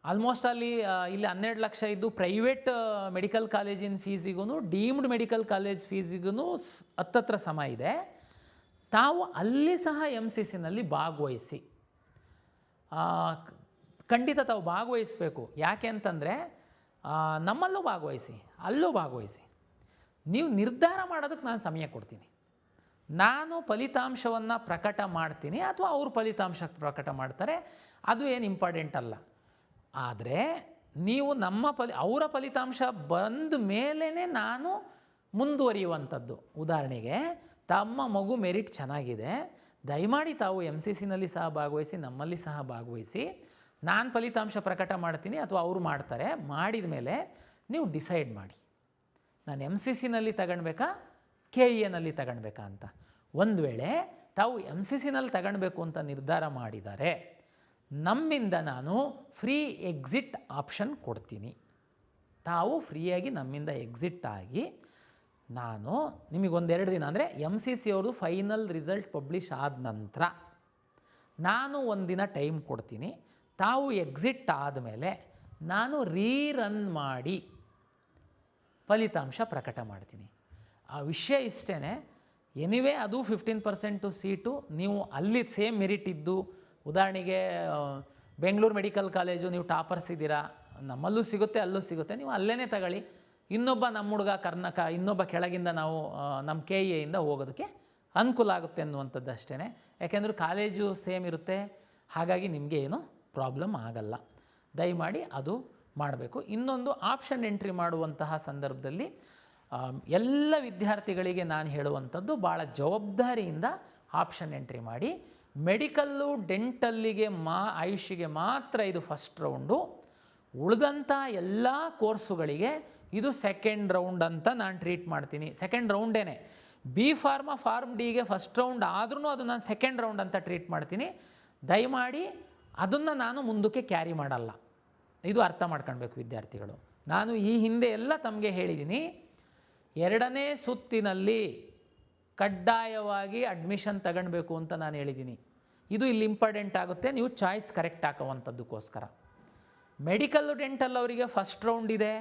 ಆಲ್ಮೋಸ್ಟ್ ಅಲ್ಲಿ ಇಲ್ಲಿ 12 ಲಕ್ಷ ಇದ್ದು ಪ್ರೈವೇಟ್ ಮೆಡಿಕಲ್ ಕಾಲೇಜಿನ ಫೀಸಿಗೂ ಡೀಮ್ಡ್ ಮೆಡಿಕಲ್ ಕಾಲೇಜ್ ಫೀಸಿಗೂ ಹತ್ತತ್ರ ಸಮ ಇದೆ. ತಾವು ಅಲ್ಲಿ ಸಹ MCCನಲ್ಲಿ ಭಾಗವಹಿಸಿ, ಖಂಡಿತ ತಾವು ಭಾಗವಹಿಸಬೇಕು. ಯಾಕೆ ಅಂತಂದರೆ ನಮ್ಮಲ್ಲೂ ಭಾಗವಹಿಸಿ, ಅಲ್ಲೂ ಭಾಗವಹಿಸಿ. ನೀವು ನಿರ್ಧಾರ ಮಾಡೋದಕ್ಕೆ ನಾನು ಸಮಯ ಕೊಡ್ತೀನಿ. ನಾನು ಫಲಿತಾಂಶವನ್ನು ಪ್ರಕಟ ಮಾಡ್ತೀನಿ ಅಥವಾ ಅವರು ಫಲಿತಾಂಶ ಪ್ರಕಟ ಮಾಡ್ತಾರೆ, ಅದು ಏನು ಇಂಪಾರ್ಟೆಂಟ್ ಅಲ್ಲ. ಆದರೆ ನೀವು ಅವರ ಫಲಿತಾಂಶ ಬಂದ ಮೇಲೇ ನಾನು ಮುಂದುವರಿಯುವಂಥದ್ದು. ಉದಾಹರಣೆಗೆ ತಮ್ಮ ಮಗು ಮೆರಿಟ್ ಚೆನ್ನಾಗಿದೆ, ದಯಮಾಡಿ ತಾವು MCCನಲ್ಲಿ ಸಹ ಭಾಗವಹಿಸಿ, ನಮ್ಮಲ್ಲಿ ಸಹ ಭಾಗವಹಿಸಿ. ನಾನು ಫಲಿತಾಂಶ ಪ್ರಕಟ ಮಾಡ್ತೀನಿ ಅಥವಾ ಅವರು ಮಾಡ್ತಾರೆ. ಮಾಡಿದ ಮೇಲೆ ನೀವು ಡಿಸೈಡ್ ಮಾಡಿ, ನಾನು MCCನಲ್ಲಿ ತಗೊಳ್ಬೇಕಾ KEAನಲ್ಲಿ ತಗೊಳ್ಬೇಕಾ ಅಂತ. ಒಂದು ವೇಳೆ ತಾವು MCCನಲ್ಲಿ ತಗೊಳ್ಬೇಕು ಅಂತ ನಿರ್ಧಾರ ಮಾಡಿದರೆ ನಮ್ಮಿಂದ ನಾನು ಫ್ರೀ ಎಕ್ಸಿಟ್ ಆಪ್ಷನ್ ಕೊಡ್ತೀನಿ. ತಾವು ಫ್ರೀಯಾಗಿ ನಮ್ಮಿಂದ ಎಕ್ಸಿಟ್ ಆಗಿ, ನಾನು ನಿಮಗೊಂದೆರಡು ದಿನ ಅಂದರೆ MCC ಅವ್ರದ್ದು ಫೈನಲ್ ರಿಸಲ್ಟ್ ಪಬ್ಲಿಷ್ ಆದ ನಂತರ ನಾನು ಒಂದಿನ ಟೈಮ್ ಕೊಡ್ತೀನಿ. ತಾವು ಎಕ್ಸಿಟ್ ಆದಮೇಲೆ ನಾನು ರೀರನ್ ಮಾಡಿ ಫಲಿತಾಂಶ ಪ್ರಕಟ ಮಾಡ್ತೀನಿ. ಆ ವಿಷಯ ಇಷ್ಟೇ. ಎನಿವೇ ಅದು 15% ಸೀಟು. ನೀವು ಅಲ್ಲಿ ಸೇಮ್ ಮೆರಿಟ್ ಇದ್ದು, ಉದಾಹರಣೆಗೆ ಬೆಂಗಳೂರು ಮೆಡಿಕಲ್ ಕಾಲೇಜು ನೀವು ಟಾಪರ್ಸ್ ಇದ್ದೀರಾ, ನಮ್ಮಲ್ಲೂ ಸಿಗುತ್ತೆ ಅಲ್ಲೂ ಸಿಗುತ್ತೆ, ನೀವು ಅಲ್ಲೇ ತಗೊಳ್ಳಿ. ಇನ್ನೊಬ್ಬ ನಮ್ಮ ಹುಡುಗ ಇನ್ನೊಬ್ಬ ಕೆಳಗಿಂದ ನಾವು ನಮ್ಮ KEAಯಿಂದ ಹೋಗೋದಕ್ಕೆ ಅನುಕೂಲ ಆಗುತ್ತೆ ಅನ್ನುವಂಥದ್ದು ಅಷ್ಟೇ. ಯಾಕೆಂದರೆ ಕಾಲೇಜು ಸೇಮ್ ಇರುತ್ತೆ, ಹಾಗಾಗಿ ನಿಮಗೆ ಏನು ಪ್ರಾಬ್ಲಮ್ ಆಗಲ್ಲ. ದಯಮಾಡಿ ಅದು ಮಾಡಬೇಕು. ಇನ್ನೊಂದು, ಆಪ್ಷನ್ ಎಂಟ್ರಿ ಮಾಡುವಂತಹ ಸಂದರ್ಭದಲ್ಲಿ ಎಲ್ಲ ವಿದ್ಯಾರ್ಥಿಗಳಿಗೆ ನಾನು ಹೇಳುವಂಥದ್ದು, ಭಾಳ ಜವಾಬ್ದಾರಿಯಿಂದ ಆಪ್ಷನ್ ಎಂಟ್ರಿ ಮಾಡಿ. ಮೆಡಿಕಲ್ಲು ಡೆಂಟಲ್ಲಿಗೆ ಆಯುಷಿಗೆ ಮಾತ್ರ ಇದು ಫಸ್ಟ್ ರೌಂಡು. ಉಳಿದಂಥ ಎಲ್ಲ ಕೋರ್ಸುಗಳಿಗೆ ಇದು ಸೆಕೆಂಡ್ ರೌಂಡ್ ಅಂತ ನಾನು ಟ್ರೀಟ್ ಮಾಡ್ತೀನಿ. ಸೆಕೆಂಡ್ ರೌಂಡೇನೆ. B ಫಾರ್ಮ ಫಾರ್ಮ್ Dಗೆ ಫಸ್ಟ್ ರೌಂಡ್ ಆದ್ರೂ ಅದು ನಾನು ಸೆಕೆಂಡ್ ರೌಂಡ್ ಅಂತ ಟ್ರೀಟ್ ಮಾಡ್ತೀನಿ. ದಯಮಾಡಿ ಅದನ್ನು ನಾನು ಮುಂದಕ್ಕೆ ಕ್ಯಾರಿ ಮಾಡಲ್ಲ. ಇದು ಅರ್ಥ ಮಾಡ್ಕೊಳ್ಬೇಕು ವಿದ್ಯಾರ್ಥಿಗಳು. ನಾನು ಈ ಹಿಂದೆ ಎಲ್ಲ ತಮಗೆ ಹೇಳಿದ್ದೀನಿ, 2ನೇ ಸುತ್ತಿನಲ್ಲಿ ಕಡ್ಡಾಯವಾಗಿ ಅಡ್ಮಿಷನ್ ತಗೊಳ್ಬೇಕು ಅಂತ ನಾನು ಹೇಳಿದ್ದೀನಿ. ಇದು ಇಲ್ಲಿ ಇಂಪಾರ್ಟೆಂಟ್ ಆಗುತ್ತೆ, ನೀವು ಚಾಯ್ಸ್ ಕರೆಕ್ಟ್ ಹಾಕೋವಂಥದ್ದಕ್ಕೋಸ್ಕರ. ಮೆಡಿಕಲ್ ಡೆಂಟಲ್ ಅವರಿಗೆ ಫಸ್ಟ್ ರೌಂಡ್ ಇದೆ.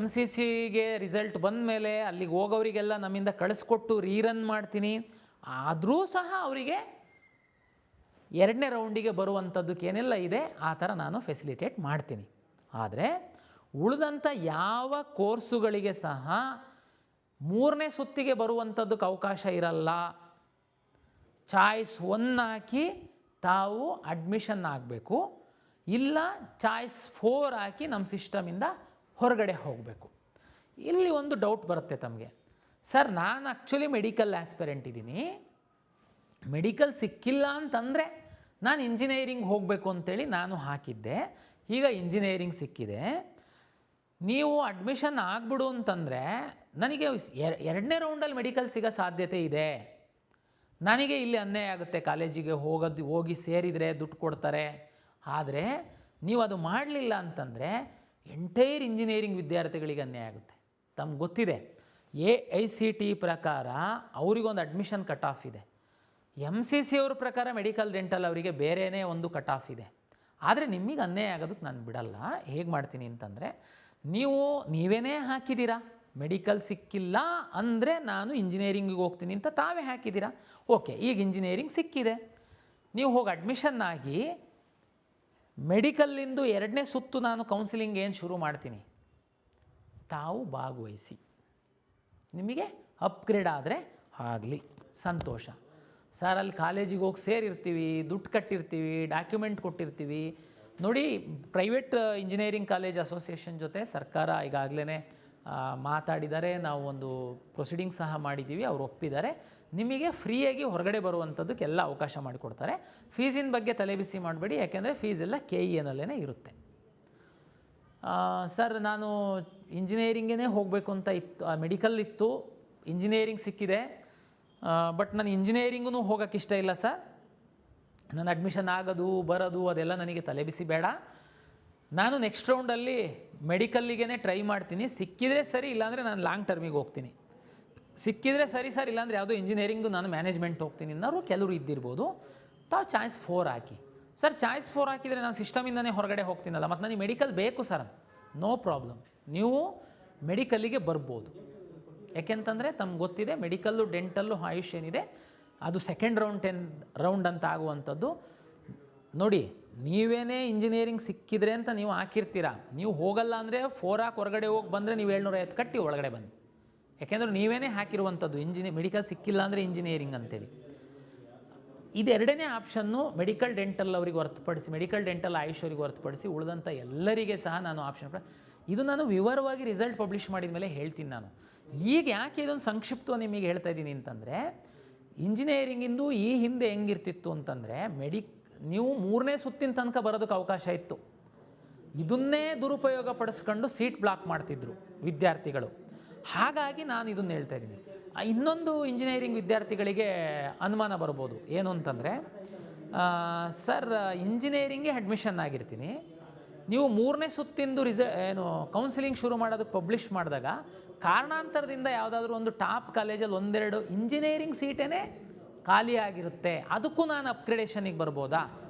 MCCಗೆ ರಿಸಲ್ಟ್ ಬಂದ ಮೇಲೆ ಅಲ್ಲಿಗೆ ಹೋಗೋರಿಗೆಲ್ಲ ನಮ್ಮಿಂದ ಕಳಿಸ್ಕೊಟ್ಟು ರೀರನ್ ಮಾಡ್ತೀನಿ. ಆದರೂ ಸಹ ಅವರಿಗೆ 2ನೇ ರೌಂಡಿಗೆ ಬರುವಂಥದ್ದಕ್ಕೇನೆಲ್ಲ ಇದೆ ಆ ಥರ ನಾನು ಫೆಸಿಲಿಟೇಟ್ ಮಾಡ್ತೀನಿ. ಆದರೆ ಉಳಿದಂಥ ಯಾವ ಕೋರ್ಸುಗಳಿಗೆ ಸಹ 3ನೇ ಸುತ್ತಿಗೆ ಬರುವಂಥದ್ದಕ್ಕೆ ಅವಕಾಶ ಇರಲ್ಲ. ಚಾಯ್ಸ್ 1 ಹಾಕಿ ತಾವು ಅಡ್ಮಿಷನ್ ಆಗಬೇಕು, ಇಲ್ಲ ಚಾಯ್ಸ್ 4 ಹಾಕಿ ನಮ್ಮ ಸಿಸ್ಟಮಿಂದ ಹೊರಗಡೆ ಹೋಗಬೇಕು. ಇಲ್ಲಿ ಒಂದು ಡೌಟ್ ಬರುತ್ತೆ ತಮಗೆ, ಸರ್ ನಾನು ಆ್ಯಕ್ಚುಲಿ ಮೆಡಿಕಲ್ ಆಸ್ಪಿರೆಂಟ್ ಇದ್ದೀನಿ, ಮೆಡಿಕಲ್ ಸಿಕ್ಕಿಲ್ಲ ಅಂತಂದರೆ ನಾನು ಇಂಜಿನಿಯರಿಂಗ್ ಹೋಗಬೇಕು ಅಂತೇಳಿ ನಾನು ಹಾಕಿದ್ದೆ, ಈಗ ಇಂಜಿನಿಯರಿಂಗ್ ಸಿಕ್ಕಿದೆ, ನೀವು ಅಡ್ಮಿಷನ್ ಆಗಿಬಿಡು ಅಂತಂದರೆ ನನಗೆ 2ನೇ ರೌಂಡಲ್ಲಿ ಮೆಡಿಕಲ್ ಸಿಗೋ ಸಾಧ್ಯತೆ ಇದೆ, ನನಗೆ ಇಲ್ಲಿ ಅನ್ಯಾಯ ಆಗುತ್ತೆ, ಕಾಲೇಜಿಗೆ ಹೋಗಿ ಸೇರಿದರೆ ದುಡ್ಡು ಕೊಡ್ತಾರೆ. ಆದರೆ ನೀವು ಅದು ಮಾಡಲಿಲ್ಲ ಅಂತಂದರೆ ಎಂಟೈರ್ ಇಂಜಿನಿಯರಿಂಗ್ ವಿದ್ಯಾರ್ಥಿಗಳಿಗೆ ಅನ್ಯಾಯ ಆಗುತ್ತೆ. ತಮ್ಗೆ ಗೊತ್ತಿದೆ, AICT ಪ್ರಕಾರ ಅವರಿಗೊಂದು ಅಡ್ಮಿಷನ್ ಕಟ್ ಆಫ್ ಇದೆ, MCC ಅವ್ರ ಪ್ರಕಾರ ಮೆಡಿಕಲ್ ಡೆಂಟಲ್ ಅವರಿಗೆ ಬೇರೆಯೇ ಒಂದು ಕಟ್ ಆಫ್ ಇದೆ. ಆದರೆ ನಿಮಗೆ ಅನ್ಯಾಯ ಆಗೋದಕ್ಕೆ ನಾನು ಬಿಡಲ್ಲ. ಹೇಗೆ ಮಾಡ್ತೀನಿ ಅಂತಂದರೆ, ನೀವೇನೇ ಹಾಕಿದ್ದೀರಾ ಮೆಡಿಕಲ್ ಸಿಕ್ಕಿಲ್ಲ ಅಂದರೆ ನಾನು ಇಂಜಿನಿಯರಿಂಗಿಗೆ ಹೋಗ್ತೀನಿ ಅಂತ ತಾವೇ ಹಾಕಿದ್ದೀರಾ. ಓಕೆ, ಈಗ ಇಂಜಿನಿಯರಿಂಗ್ ಸಿಕ್ಕಿದೆ, ನೀವು ಹೋಗಿ ಅಡ್ಮಿಷನ್ ಆಗಿ ಮೆಡಿಕಲ್ಲಿಂದು 2ನೇ ಸುತ್ತು ನಾನು ಕೌನ್ಸಿಲಿಂಗ್ ಏನು ಶುರು ಮಾಡ್ತೀನಿ, ತಾವು ಭಾಗವಹಿಸಿ. ನಿಮಗೆ ಅಪ್ಗ್ರೇಡ್ ಆದರೆ ಆಗಲಿ, ಸಂತೋಷ. ಸರ್ ಅಲ್ಲಿ ಕಾಲೇಜಿಗೆ ಹೋಗಿ ಸೇರಿರ್ತೀವಿ, ದುಡ್ಡು ಕಟ್ಟಿರ್ತೀವಿ, ಡಾಕ್ಯುಮೆಂಟ್ ಕೊಟ್ಟಿರ್ತೀವಿ. ನೋಡಿ, ಪ್ರೈವೇಟ್ ಇಂಜಿನಿಯರಿಂಗ್ ಕಾಲೇಜ್ ಅಸೋಸಿಯೇಷನ್ ಜೊತೆ ಸರ್ಕಾರ ಈಗಾಗಲೇ ಮಾತಾಡಿದ್ದಾರೆ, ನಾವು ಒಂದು ಪ್ರೊಸೀಡಿಂಗ್ ಸಹ ಮಾಡಿದ್ದೀವಿ, ಅವ್ರು ಒಪ್ಪಿದ್ದಾರೆ. ನಿಮಗೆ ಫ್ರೀಯಾಗಿ ಹೊರಗಡೆ ಬರುವಂಥದ್ದಕ್ಕೆಲ್ಲ ಅವಕಾಶ ಮಾಡಿಕೊಡ್ತಾರೆ. ಫೀಸಿನ ಬಗ್ಗೆ ತಲೆಬಿಸಿ ಮಾಡಬೇಡಿ, ಯಾಕೆಂದರೆ ಫೀಸ್ ಎಲ್ಲ KENಲ್ಲೇ ಇರುತ್ತೆ. ಸರ್ ನಾನು ಇಂಜಿನಿಯರಿಂಗೇ ಹೋಗಬೇಕು ಅಂತ ಇತ್ತು, ಮೆಡಿಕಲ್ ಇತ್ತು, ಇಂಜಿನಿಯರಿಂಗ್ ಸಿಕ್ಕಿದೆ, ಬಟ್ ನಾನು ಇಂಜಿನಿಯರಿಂಗೂ ಹೋಗೋಕ್ಕೆ ಇಷ್ಟ ಇಲ್ಲ ಸರ್. ನನ್ನ ಅಡ್ಮಿಷನ್ ಆಗೋದು ಬರೋದು ಅದೆಲ್ಲ ನನಗೆ ತಲೆಬಿಸಿ ಬೇಡ. ನಾನು ನೆಕ್ಸ್ಟ್ ರೌಂಡಲ್ಲಿ ಮೆಡಿಕಲ್ಲಿಗೇ ಟ್ರೈ ಮಾಡ್ತೀನಿ, ಸಿಕ್ಕಿದರೆ ಸರಿ, ಇಲ್ಲಾಂದರೆ ನಾನು ಲಾಂಗ್ ಟರ್ಮಿಗೆ ಹೋಗ್ತೀನಿ. ಸಿಕ್ಕಿದರೆ ಸರಿ ಸರ್, ಇಲ್ಲಾಂದರೆ ಯಾವುದೋ ಇಂಜಿನಿಯರಿಂಗು ನಾನು ಮ್ಯಾನೇಜ್ಮೆಂಟ್ ಹೋಗ್ತೀನಿ ಅನ್ನೋರು ಕೆಲವರು ಇದ್ದಿರ್ಬೋದು. ತಾವು ಚಾಯ್ಸ್ 4 ಹಾಕಿ. ಸರ್ ಚಾಯ್ಸ್ 4 ಹಾಕಿದರೆ ನಾನು ಸಿಸ್ಟಮಿಂದನೇ ಹೊರಗಡೆ ಹೋಗ್ತೀನಲ್ಲ, ಮತ್ತು ನನಗೆ ಮೆಡಿಕಲ್ ಬೇಕು ಸರ್. ನೋ ಪ್ರಾಬ್ಲಮ್, ನೀವು ಮೆಡಿಕಲ್ಲಿಗೆ ಬರ್ಬೋದು. ಯಾಕೆಂತಂದರೆ ತಮ್ಗೆ ಗೊತ್ತಿದೆ, ಮೆಡಿಕಲ್ಲು, ಡೆಂಟಲ್ಲು, ಆಯುಷ್ ಏನಿದೆ ಅದು ಸೆಕೆಂಡ್ ರೌಂಡ್ ಅಂತ ಆಗುವಂಥದ್ದು. ನೋಡಿ, ನೀವೇನೇ ಇಂಜಿನಿಯರಿಂಗ್ ಸಿಕ್ಕಿದ್ರೆ ಅಂತ ನೀವು ಹಾಕಿರ್ತೀರಾ, ನೀವು ಹೋಗಲ್ಲ ಅಂದರೆ 4 ಹಾಕಿ ಹೊರಗಡೆ ಹೋಗಿ ಬಂದರೆ ನೀವು 750 ಕಟ್ಟಿ ಒಳಗಡೆ ಬನ್ನಿ. ಯಾಕೆಂದರೆ ನೀವೇನೇ ಹಾಕಿರುವಂಥದ್ದು ಮೆಡಿಕಲ್ ಸಿಕ್ಕಿಲ್ಲ ಅಂದರೆ ಇಂಜಿನಿಯರಿಂಗ್ ಅಂತೇಳಿ. ಇದು ಎರಡನೇ ಆಪ್ಷನ್ನು ಮೆಡಿಕಲ್ ಡೆಂಟಲ್ ಅವರಿಗೆ ಹೊರತುಪಡಿಸಿ, ಮೆಡಿಕಲ್ ಡೆಂಟಲ್ ಆಯುಷ್ ಅವರಿಗೆ ಹೊರತುಪಡಿಸಿ ಉಳಿದಂಥ ಎಲ್ಲರಿಗೆ ಸಹ ನಾನು ಆಪ್ಷನ್ ಇದು ನಾನು ವಿವರವಾಗಿ ರಿಸಲ್ಟ್ ಪಬ್ಲಿಷ್ ಮಾಡಿದ ಮೇಲೆ ಹೇಳ್ತೀನಿ. ನಾನು ಈಗ ಯಾಕೆ ಇದೊಂದು ಸಂಕ್ಷಿಪ್ತ ನಿಮಗೆ ಹೇಳ್ತಾ ಇದ್ದೀನಿ ಅಂತಂದರೆ, ಇಂಜಿನಿಯರಿಂಗಿಂದು ಈ ಹಿಂದೆ ಹೆಂಗಿರ್ತಿತ್ತು ಅಂತಂದರೆ, ನೀವು 3ನೇ ಸುತ್ತಿನ ತನಕ ಬರೋದಕ್ಕೆ ಅವಕಾಶ ಇತ್ತು. ಇದನ್ನೇ ದುರುಪಯೋಗ ಪಡಿಸ್ಕೊಂಡು ಸೀಟ್ ಬ್ಲಾಕ್ ಮಾಡ್ತಿದ್ರು ವಿದ್ಯಾರ್ಥಿಗಳು. ಹಾಗಾಗಿ ನಾನು ಇದನ್ನು ಹೇಳ್ತಾ ಇದ್ದೀನಿ. ಇನ್ನೊಂದು ಇಂಜಿನಿಯರಿಂಗ್ ವಿದ್ಯಾರ್ಥಿಗಳಿಗೆ ಅನುಮಾನ ಬರ್ಬೋದು, ಏನು ಅಂತಂದರೆ, ಸರ್ ಇಂಜಿನಿಯರಿಂಗ್ಗೆ ಅಡ್ಮಿಷನ್ ಆಗಿರ್ತೀನಿ, ನೀವು 3ನೇ ಸುತ್ತಿಂದು ಕೌನ್ಸಿಲಿಂಗ್ ಶುರು ಮಾಡೋದಕ್ಕೆ ಪಬ್ಲಿಷ್ ಮಾಡಿದಾಗ ಕಾರಣಾಂತರದಿಂದ ಯಾವುದಾದ್ರೂ ಒಂದು ಟಾಪ್ ಕಾಲೇಜಲ್ಲಿ 1-2 ಇಂಜಿನಿಯರಿಂಗ್ ಸೀಟೇ ಖಾಲಿ ಆಗಿರುತ್ತೆ, ಅದಕ್ಕೂ ನಾನು ಅಪ್ಗ್ರೇಡೇಷನಿಗೆ ಬರ್ಬೋದಾ?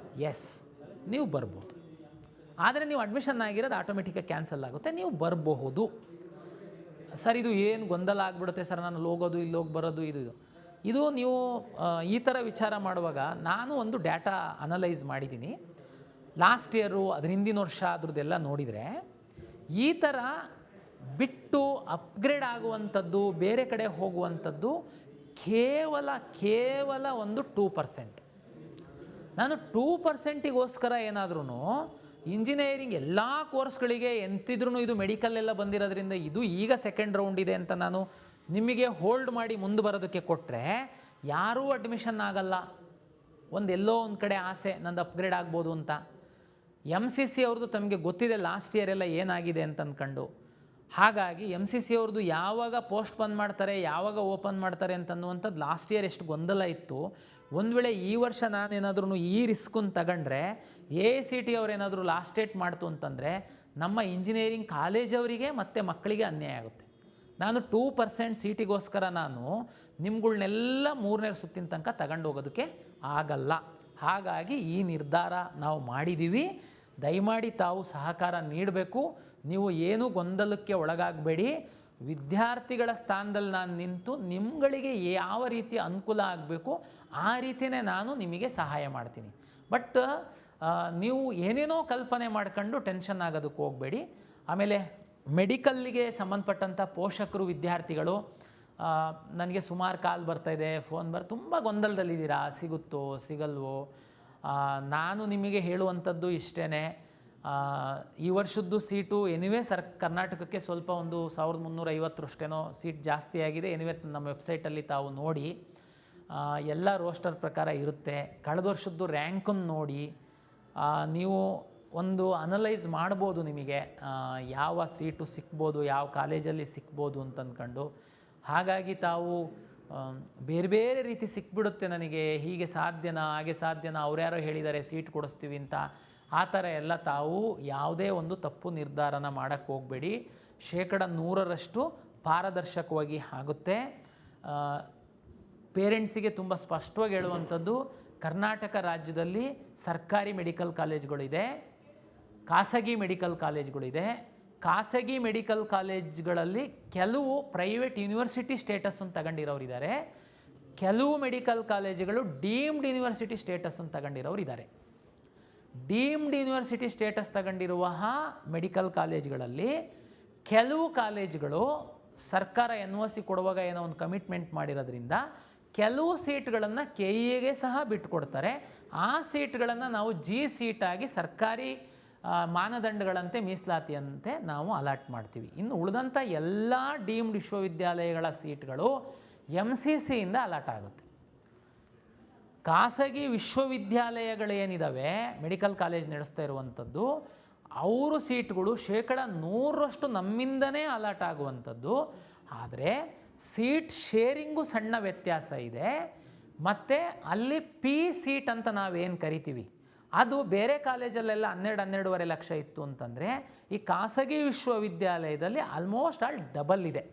ಎಸ್, ನೀವು ಬರ್ಬೋದು. ಆದರೆ ನೀವು ಅಡ್ಮಿಷನ್ ಆಗಿರೋದು ಆಟೋಮೆಟಿಕಾಗಿ ಕ್ಯಾನ್ಸಲ್ ಆಗುತ್ತೆ, ನೀವು ಬರಬಹುದು. ಸರ್ ಇದು ಏನು ಗೊಂದಲ ಆಗಿಬಿಡುತ್ತೆ ಸರ್, ನಾನು ಹೋಗೋದು ಇಲ್ಲಿ ಹೋಗಿ ಬರೋದು ಇದು ನೀವು ಈ ಥರ ವಿಚಾರ ಮಾಡುವಾಗ ನಾನು ಒಂದು ಡೇಟಾ ಅನಲೈಸ್ ಮಾಡಿದ್ದೀನಿ. ಲಾಸ್ಟ್ ಇಯರು, ಅದ್ರ ಹಿಂದಿನ ವರ್ಷ ಅದ್ರದ್ದೆಲ್ಲ ನೋಡಿದರೆ, ಈ ಥರ ಬಿಟ್ಟು ಅಪ್ಗ್ರೇಡ್ ಆಗುವಂಥದ್ದು, ಬೇರೆ ಕಡೆ ಹೋಗುವಂಥದ್ದು ಕೇವಲ ಒಂದು 2%. ನಾನು 2%ಗೋಸ್ಕರ ಏನಾದ್ರೂ ಇಂಜಿನಿಯರಿಂಗ್ ಎಲ್ಲ ಕೋರ್ಸ್ಗಳಿಗೆ ಎಂತಿದ್ರೂ ಇದು ಮೆಡಿಕಲ್ಲೆಲ್ಲ ಬಂದಿರೋದ್ರಿಂದ ಇದು ಈಗ ಸೆಕೆಂಡ್ ರೌಂಡ್ ಇದೆ ಅಂತ ನಾನು ನಿಮಗೆ ಹೋಲ್ಡ್ ಮಾಡಿ ಮುಂದೆ ಬರೋದಕ್ಕೆ ಕೊಟ್ಟರೆ ಯಾರೂ ಅಡ್ಮಿಷನ್ ಆಗಲ್ಲ. ಎಲ್ಲೋ ಒಂದು ಕಡೆ ಆಸೆ ನಂದು ಅಪ್ಗ್ರೇಡ್ ಆಗ್ಬೋದು ಅಂತ. MCC ಅವ್ರದ್ದು ತಮಗೆ ಗೊತ್ತಿದೆ ಲಾಸ್ಟ್ ಇಯರ್ ಎಲ್ಲ ಏನಾಗಿದೆ ಅಂತ ಅಂದ್ಕೊಂಡು. ಹಾಗಾಗಿ MCC ಅವ್ರದ್ದು ಯಾವಾಗ ಪೋಸ್ಟ್ ಬಂದ್ ಮಾಡ್ತಾರೆ, ಯಾವಾಗ ಓಪನ್ ಮಾಡ್ತಾರೆ ಅಂತನ್ನುವಂಥದ್ದು ಲಾಸ್ಟ್ ಇಯರ್ ಎಷ್ಟು ಗೊಂದಲ ಇತ್ತು. ಒಂದು ವೇಳೆ ಈ ವರ್ಷ ನಾನೇನಾದ್ರೂ ಈ ರಿಸ್ಕನ್ನು ತಗೊಂಡ್ರೆ, AICT ಅವ್ರೇನಾದರೂ ಲಾಸ್ಟ್ ಡೇಟ್ ಮಾಡ್ತು ಅಂತಂದರೆ ನಮ್ಮ ಇಂಜಿನಿಯರಿಂಗ್ ಕಾಲೇಜವರಿಗೆ ಮತ್ತು ಮಕ್ಕಳಿಗೆ ಅನ್ಯಾಯ ಆಗುತ್ತೆ. ನಾನು 2% ಸೀಟಿಗೋಸ್ಕರ ನಾನು ನಿಮ್ಗಳ್ನೆಲ್ಲ 3ನೇ ಸುತ್ತಿನ ತನಕ ತಗೊಂಡು ಹೋಗೋದಕ್ಕೆ ಆಗಲ್ಲ. ಹಾಗಾಗಿ ಈ ನಿರ್ಧಾರ ನಾವು ಮಾಡಿದ್ದೀವಿ. ದಯಮಾಡಿ ತಾವು ಸಹಕಾರ ನೀಡಬೇಕು. ನೀವು ಏನೂ ಗೊಂದಲಕ್ಕೆ ಒಳಗಾಗಬೇಡಿ. ವಿದ್ಯಾರ್ಥಿಗಳ ಸ್ಥಾನದಲ್ಲಿ ನಾನು ನಿಂತು ನಿಮ್ಗಳಿಗೆ ಯಾವ ರೀತಿ ಅನುಕೂಲ ಆಗಬೇಕು ಆ ರೀತಿಯೇ ನಾನು ನಿಮಗೆ ಸಹಾಯ ಮಾಡ್ತೀನಿ. ಬಟ್ ನೀವು ಏನೇನೋ ಕಲ್ಪನೆ ಮಾಡ್ಕೊಂಡು ಟೆನ್ಷನ್ ಆಗೋದಕ್ಕೆ ಹೋಗಬೇಡಿ. ಆಮೇಲೆ ಮೆಡಿಕಲ್ಲಿಗೆ ಸಂಬಂಧಪಟ್ಟಂಥ ಪೋಷಕರು, ವಿದ್ಯಾರ್ಥಿಗಳು ನನಗೆ ಸುಮಾರು ಕಾಲ್ ಬರ್ತಾಯಿದೆ, ಫೋನ್ ತುಂಬ ಗೊಂದಲದಲ್ಲಿದ್ದೀರಾ, ಸಿಗುತ್ತೋ ಸಿಗಲ್ವೋ. ನಾನು ನಿಮಗೆ ಹೇಳುವಂಥದ್ದು ಇಷ್ಟೇ, ಈ ವರ್ಷದ್ದು ಸೀಟು ಎನಿವೇ ಕರ್ನಾಟಕಕ್ಕೆ ಸ್ವಲ್ಪ ಒಂದು 1350 ಸೀಟ್ ಜಾಸ್ತಿ ಆಗಿದೆ. ಎನಿವೇ ನಮ್ಮ ವೆಬ್ಸೈಟಲ್ಲಿ ತಾವು ನೋಡಿ, ಎಲ್ಲ ರೋಸ್ಟರ್ ಪ್ರಕಾರ ಇರುತ್ತೆ. ಕಳೆದ ವರ್ಷದ್ದು ರ್ಯಾಂಕನ್ನು ನೋಡಿ ನೀವು ಒಂದು ಅನಲೈಸ್ ಮಾಡ್ಬೋದು, ನಿಮಗೆ ಯಾವ ಸೀಟು ಸಿಕ್ಬೋದು, ಯಾವ ಕಾಲೇಜಲ್ಲಿ ಸಿಕ್ಬೋದು ಅಂತ ಅಂದ್ಕೊಂಡು. ಹಾಗಾಗಿ ತಾವು ಬೇರೆ ಬೇರೆ ರೀತಿ ಸಿಕ್ಬಿಡುತ್ತೆ ನನಗೆ, ಹೀಗೆ ಸಾಧ್ಯನಾ ಹಾಗೆ ಸಾಧ್ಯನಾ, ಅವ್ರ್ಯಾರೋ ಹೇಳಿದ್ದಾರೆ ಸೀಟ್ ಕೊಡಿಸ್ತೀವಿ ಅಂತ, ಆ ಥರ ಎಲ್ಲ ತಾವು ಯಾವುದೇ ಒಂದು ತಪ್ಪು ನಿರ್ಧಾರನ ಮಾಡೋಕ್ಕೆ ಹೋಗಬೇಡಿ. 100% ಪಾರದರ್ಶಕವಾಗಿ ಆಗುತ್ತೆ. ಪೇರೆಂಟ್ಸಿಗೆ ತುಂಬ ಸ್ಪಷ್ಟವಾಗಿ ಹೇಳುವಂಥದ್ದು, ಕರ್ನಾಟಕ ರಾಜ್ಯದಲ್ಲಿ ಸರ್ಕಾರಿ ಮೆಡಿಕಲ್ ಕಾಲೇಜ್ಗಳಿದೆ, ಖಾಸಗಿ ಮೆಡಿಕಲ್ ಕಾಲೇಜ್ಗಳಿದೆ. ಖಾಸಗಿ ಮೆಡಿಕಲ್ ಕಾಲೇಜ್ಗಳಲ್ಲಿ ಕೆಲವು ಪ್ರೈವೇಟ್ ಯೂನಿವರ್ಸಿಟಿ ಸ್ಟೇಟಸನ್ನು ತಗೊಂಡಿರೋರಿದ್ದಾರೆ, ಕೆಲವು ಮೆಡಿಕಲ್ ಕಾಲೇಜುಗಳು ಡೀಮ್ಡ್ ಯೂನಿವರ್ಸಿಟಿ ಸ್ಟೇಟಸನ್ನು ತಗೊಂಡಿರೋರು ಇದ್ದಾರೆ. ಡೀಮ್ಡ್ ಯೂನಿವರ್ಸಿಟಿ ಸ್ಟೇಟಸ್ ತಗೊಂಡಿರುವ ಮೆಡಿಕಲ್ ಕಾಲೇಜ್ಗಳಲ್ಲಿ ಕೆಲವು ಕಾಲೇಜುಗಳು ಸರ್ಕಾರ NOC ಕೊಡುವಾಗ ಏನೋ ಒಂದು ಕಮಿಟ್ಮೆಂಟ್ ಮಾಡಿರೋದ್ರಿಂದ ಕೆಲವು ಸೀಟ್ಗಳನ್ನು ಕೆ ಇಗೆ ಸಹ ಬಿಟ್ಟುಕೊಡ್ತಾರೆ. ಆ ಸೀಟ್ಗಳನ್ನು ನಾವು ಜಿ ಸೀಟಾಗಿ ಸರ್ಕಾರಿ ಮಾನದಂಡಗಳಂತೆ ಮೀಸಲಾತಿಯಂತೆ ನಾವು ಅಲಾಟ್ ಮಾಡ್ತೀವಿ. ಇನ್ನು ಉಳಿದಂಥ ಎಲ್ಲ ಡೀಮ್ಡ್ ವಿಶ್ವವಿದ್ಯಾಲಯಗಳ ಸೀಟ್ಗಳು MCC ಇಂದ ಅಲಾಟ್ ಆಗುತ್ತೆ. ಖಾಸಗಿ ವಿಶ್ವವಿದ್ಯಾಲಯಗಳೇನಿದ್ದಾವೆ, ಮೆಡಿಕಲ್ ಕಾಲೇಜ್ ನಡೆಸ್ತಾ ಇರುವಂಥದ್ದು, ಅವರು ಸೀಟ್ಗಳು 100% ನಮ್ಮಿಂದನೇ ಅಲಾಟ್ ಆಗುವಂಥದ್ದು. ಆದರೆ ಸೀಟ್ ಶೇರಿಂಗು ಸಣ್ಣ ವ್ಯತ್ಯಾಸ ಇದೆ. ಮತ್ತು ಅಲ್ಲಿ ಪಿ ಸೀಟ್ ಅಂತ ನಾವೇನು ಕರಿತೀವಿ, ಅದು ಬೇರೆ ಕಾಲೇಜಲ್ಲೆಲ್ಲ 12-12.5 ಲಕ್ಷ ಇತ್ತು ಅಂತಂದರೆ, ಈ ಖಾಸಗಿ ವಿಶ್ವವಿದ್ಯಾಲಯದಲ್ಲಿ ಆಲ್ಮೋಸ್ಟ್ ಆಲ್ ಡಬಲ್ ಇದೆ.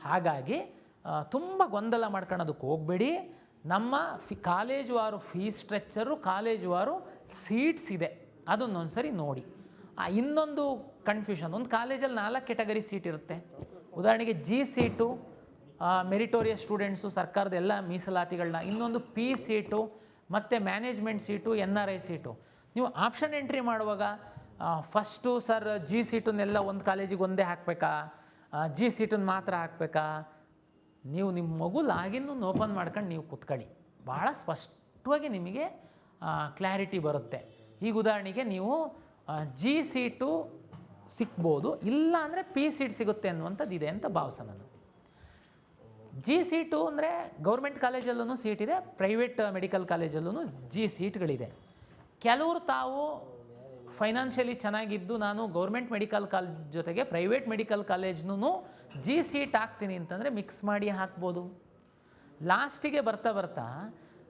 ಹಾಗಾಗಿ ತುಂಬ ಗೊಂದಲ ಮಾಡ್ಕೊಳ್ಳೋದಕ್ಕೆ ಹೋಗಬೇಡಿ. ನಮ್ಮ ಕಾಲೇಜುವಾರು ಫೀಸ್ ಸ್ಟ್ರಕ್ಚರು, ಕಾಲೇಜುವಾರು ಸೀಟ್ಸ್ ಇದೆ, ಅದನ್ನೊಂದು ಸರಿ ನೋಡಿ. ಇನ್ನೊಂದು ಕನ್ಫ್ಯೂಷನ್, ಒಂದು ಕಾಲೇಜಲ್ಲಿ 4 ಕೆಟಗರಿ ಸೀಟ್ ಇರುತ್ತೆ. ಉದಾಹರಣೆಗೆ ಜಿ ಸೀಟು ಮೆರಿಟೋರಿಯಸ್ ಸ್ಟೂಡೆಂಟ್ಸು, ಸರ್ಕಾರದ ಎಲ್ಲ ಮೀಸಲಾತಿಗಳನ್ನ. ಇನ್ನೊಂದು ಪಿ ಸೀಟು ಮತ್ತು ಮ್ಯಾನೇಜ್ಮೆಂಟ್ ಸೀಟು, NRI ಸೀಟು. ನೀವು ಆಪ್ಷನ್ ಎಂಟ್ರಿ ಮಾಡುವಾಗ ಫಸ್ಟು ಸರ್ ಜಿ ಸೀಟನ್ನೆಲ್ಲ ಒಂದು ಕಾಲೇಜಿಗೆ ಒಂದೇ ಹಾಕಬೇಕಾ, ಜಿ ಸೀಟನ್ನು ಮಾತ್ರ ಹಾಕಬೇಕಾ? ನೀವು ನಿಮ್ಮ ಮಗು ಲಾಗಿನ್ನು ಓಪನ್ ಮಾಡ್ಕೊಂಡು ನೀವು ಕೂತ್ಕೊಳ್ಳಿ, ಭಾಳ ಸ್ಪಷ್ಟವಾಗಿ ನಿಮಗೆ ಕ್ಲಾರಿಟಿ ಬರುತ್ತೆ. ಈಗ ಉದಾಹರಣೆಗೆ ನೀವು ಜಿ ಸೀಟು ಸಿಗ್ಬೋದು, ಇಲ್ಲ ಅಂದರೆ ಪಿ ಸೀಟ್ ಸಿಗುತ್ತೆ ಅನ್ನುವಂಥದ್ದು ಇದೆ ಅಂತ ಭಾವಿಸೋಣ. ನಾನು ಜಿ ಸೀಟು ಅಂದರೆ ಗೌರ್ಮೆಂಟ್ ಕಾಲೇಜಲ್ಲೂ ಸೀಟ್ ಇದೆ, ಪ್ರೈವೇಟ್ ಮೆಡಿಕಲ್ ಕಾಲೇಜಲ್ಲೂ ಜಿ ಸೀಟ್ಗಳಿದೆ. ಕೆಲವರು ತಾವು ಫೈನಾನ್ಷಿಯಲಿ ಚೆನ್ನಾಗಿದ್ದು ನಾನು ಗೌರ್ಮೆಂಟ್ ಮೆಡಿಕಲ್ ಕಾಲೇಜ್ ಜೊತೆಗೆ ಪ್ರೈವೇಟ್ ಮೆಡಿಕಲ್ ಕಾಲೇಜ್ನೂ ಜಿ ಸೀಟ್ ಹಾಕ್ತೀನಿ ಅಂತಂದರೆ ಮಿಕ್ಸ್ ಮಾಡಿ ಹಾಕ್ಬೋದು. ಲಾಸ್ಟಿಗೆ ಬರ್ತಾ ಬರ್ತಾ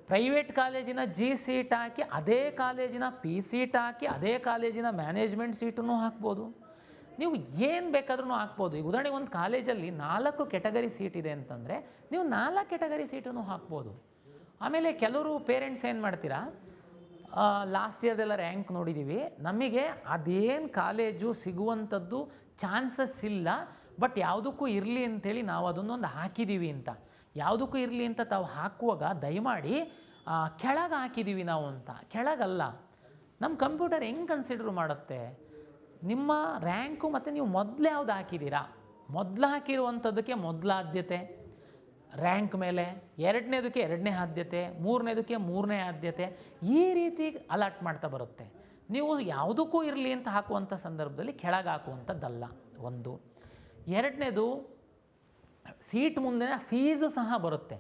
ಪ್ರೈವೇಟ್ ಕಾಲೇಜಿನ ಜಿ ಸೀಟ್ ಹಾಕಿ ಅದೇ ಕಾಲೇಜಿನ ಪಿ ಸೀಟ್ ಹಾಕಿ ಅದೇ ಕಾಲೇಜಿನ ಮ್ಯಾನೇಜ್ಮೆಂಟ್ ಸೀಟನ್ನು ಹಾಕ್ಬೋದು. ನೀವು ಏನು ಬೇಕಾದ್ರೂ ಹಾಕ್ಬೋದು. ಈಗ ಉದಾಹರಣೆಗೆ ಒಂದು ಕಾಲೇಜಲ್ಲಿ 4 ಕೆಟಗರಿ ಸೀಟ್ ಇದೆ ಅಂತಂದರೆ ನೀವು 4 ಕೆಟಗರಿ ಸೀಟನ್ನು ಹಾಕ್ಬೋದು. ಆಮೇಲೆ ಕೆಲವರು ಪೇರೆಂಟ್ಸ್ ಏನು ಮಾಡ್ತೀರಾ, ಲಾಸ್ಟ್ ಇಯರ್ದೆಲ್ಲ ರ್ಯಾಂಕ್ ನೋಡಿದ್ದೀವಿ, ನಮಗೆ ಅದೇನು ಕಾಲೇಜು ಸಿಗುವಂಥದ್ದು ಚಾನ್ಸಸ್ ಇಲ್ಲ, ಬಟ್ ಯಾವುದಕ್ಕೂ ಇರಲಿ ಅಂಥೇಳಿ ನಾವು ಅದನ್ನೊಂದು ಹಾಕಿದ್ದೀವಿ ಅಂತ. ಯಾವುದಕ್ಕೂ ಇರಲಿ ಅಂತ ತಾವು ಹಾಕುವಾಗ ದಯಮಾಡಿ ಕೆಳಗೆ ಹಾಕಿದ್ದೀವಿ ನಾವು ಅಂತ. ಕೆಳಗಲ್ಲ. ನಮ್ಮ ಕಂಪ್ಯೂಟರ್ ಹೆಂಗೆ ಕನ್ಸಿಡರ್ ಮಾಡುತ್ತೆ, ನಿಮ್ಮ ರ್ಯಾಂಕು ಮತ್ತು ನೀವು ಮೊದಲು ಯಾವ್ದು ಹಾಕಿದ್ದೀರಾ, ಮೊದಲು ಹಾಕಿರುವಂಥದ್ದಕ್ಕೆ ಮೊದಲ ಆದ್ಯತೆ ರ್ಯಾಂಕ್ ಮೇಲೆ, ಎರಡನೇದಕ್ಕೆ 2ನೇ ಆದ್ಯತೆ, 3ನೇದಕ್ಕೆ 3ನೇ ಆದ್ಯತೆ, ಈ ರೀತಿ ಅಲಾಟ್ ಮಾಡ್ತಾ ಬರುತ್ತೆ. ನೀವು ಯಾವುದಕ್ಕೂ ಇರಲಿ ಅಂತ ಹಾಕುವಂಥ ಸಂದರ್ಭದಲ್ಲಿ ಕೆಳಗೆ ಹಾಕುವಂಥದ್ದಲ್ಲ. ಒಂದು. ಎರಡನೇದು, ಸೀಟ್ ಮುಂದೆ ಫೀಸು ಸಹ ಬರುತ್ತೆ.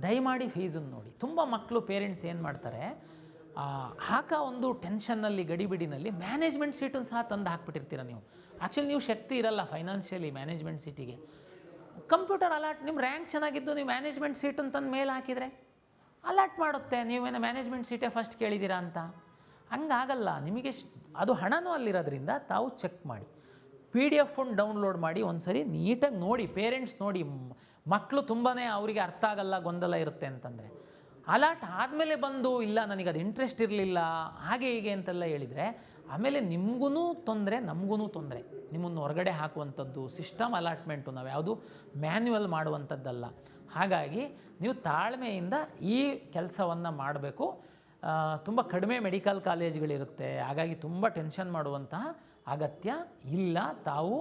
ದಯಮಾಡಿ ಫೀಸನ್ನು ನೋಡಿ. ತುಂಬ ಮಕ್ಕಳು ಪೇರೆಂಟ್ಸ್ ಏನು ಮಾಡ್ತಾರೆ, ಒಂದು ಟೆನ್ಷನ್ನಲ್ಲಿ ಗಡಿಬಿಡಿನಲ್ಲಿ ಮ್ಯಾನೇಜ್ಮೆಂಟ್ ಸೀಟನ್ನು ಸಹ ತಂದು ಹಾಕ್ಬಿಟ್ಟಿರ್ತೀರ ನೀವು. ಆ್ಯಕ್ಚುಲಿ ನೀವು ಶಕ್ತಿ ಇರಲ್ಲ ಫೈನಾನ್ಷಿಯಲಿ ಮ್ಯಾನೇಜ್ಮೆಂಟ್ ಸೀಟಿಗೆ. ಕಂಪ್ಯೂಟರ್ ಅಲಾಟ್, ನಿಮ್ಮ ರ್ಯಾಂಕ್ ಚೆನ್ನಾಗಿದ್ದು ನೀವು ಮ್ಯಾನೇಜ್ಮೆಂಟ್ ಸೀಟನ್ನು ತಂದು ಮೇಲೆ ಹಾಕಿದರೆ ಅಲಾಟ್ ಮಾಡುತ್ತೆ. ನೀವೇನೋ ಮ್ಯಾನೇಜ್ಮೆಂಟ್ ಸೀಟೇ ಫಸ್ಟ್ ಕೇಳಿದ್ದೀರಾ ಅಂತ. ಹಂಗಾಗಲ್ಲ. ನಿಮಗೆ ಅದು ಹಣನೂ ಅಲ್ಲಿರೋದ್ರಿಂದ ತಾವು ಚೆಕ್ ಮಾಡಿ. PDF ಡೌನ್ಲೋಡ್ ಮಾಡಿ ಒಂದು ಸರಿ ನೀಟಾಗಿ ನೋಡಿ. ಪೇರೆಂಟ್ಸ್ ನೋಡಿ, ಮಕ್ಕಳು ತುಂಬಾ ಅವರಿಗೆ ಅರ್ಥ ಆಗಲ್ಲ, ಗೊಂದಲ ಇರುತ್ತೆ ಅಂತಂದರೆ. ಅಲಾಟ್ ಆದಮೇಲೆ ಬಂದು ಇಲ್ಲ ನನಗೆ ಅದು ಇಂಟ್ರೆಸ್ಟ್ ಇರಲಿಲ್ಲ ಹಾಗೆ ಹೀಗೆ ಅಂತೆಲ್ಲ ಹೇಳಿದರೆ ಆಮೇಲೆ ನಿಮಗೂ ತೊಂದರೆ, ನಮಗೂ ತೊಂದರೆ. ನಿಮ್ಮನ್ನು ಹೊರಗಡೆ ಹಾಕುವಂಥದ್ದು ಸಿಸ್ಟಮ್ ಅಲಾಟ್ಮೆಂಟು, ನಾವು ಯಾವುದು ಮ್ಯಾನ್ಯುವಲ್ ಮಾಡುವಂಥದ್ದಲ್ಲ. ಹಾಗಾಗಿ ನೀವು ತಾಳ್ಮೆಯಿಂದ ಈ ಕೆಲಸವನ್ನು ಮಾಡಬೇಕು. ತುಂಬ ಕಡಿಮೆ ಮೆಡಿಕಲ್ ಕಾಲೇಜ್ಗಳಿರುತ್ತೆ, ಹಾಗಾಗಿ ತುಂಬ ಟೆನ್ಷನ್ ಮಾಡುವಂತಹ ಅಗತ್ಯ ಇಲ್ಲ. ತಾವು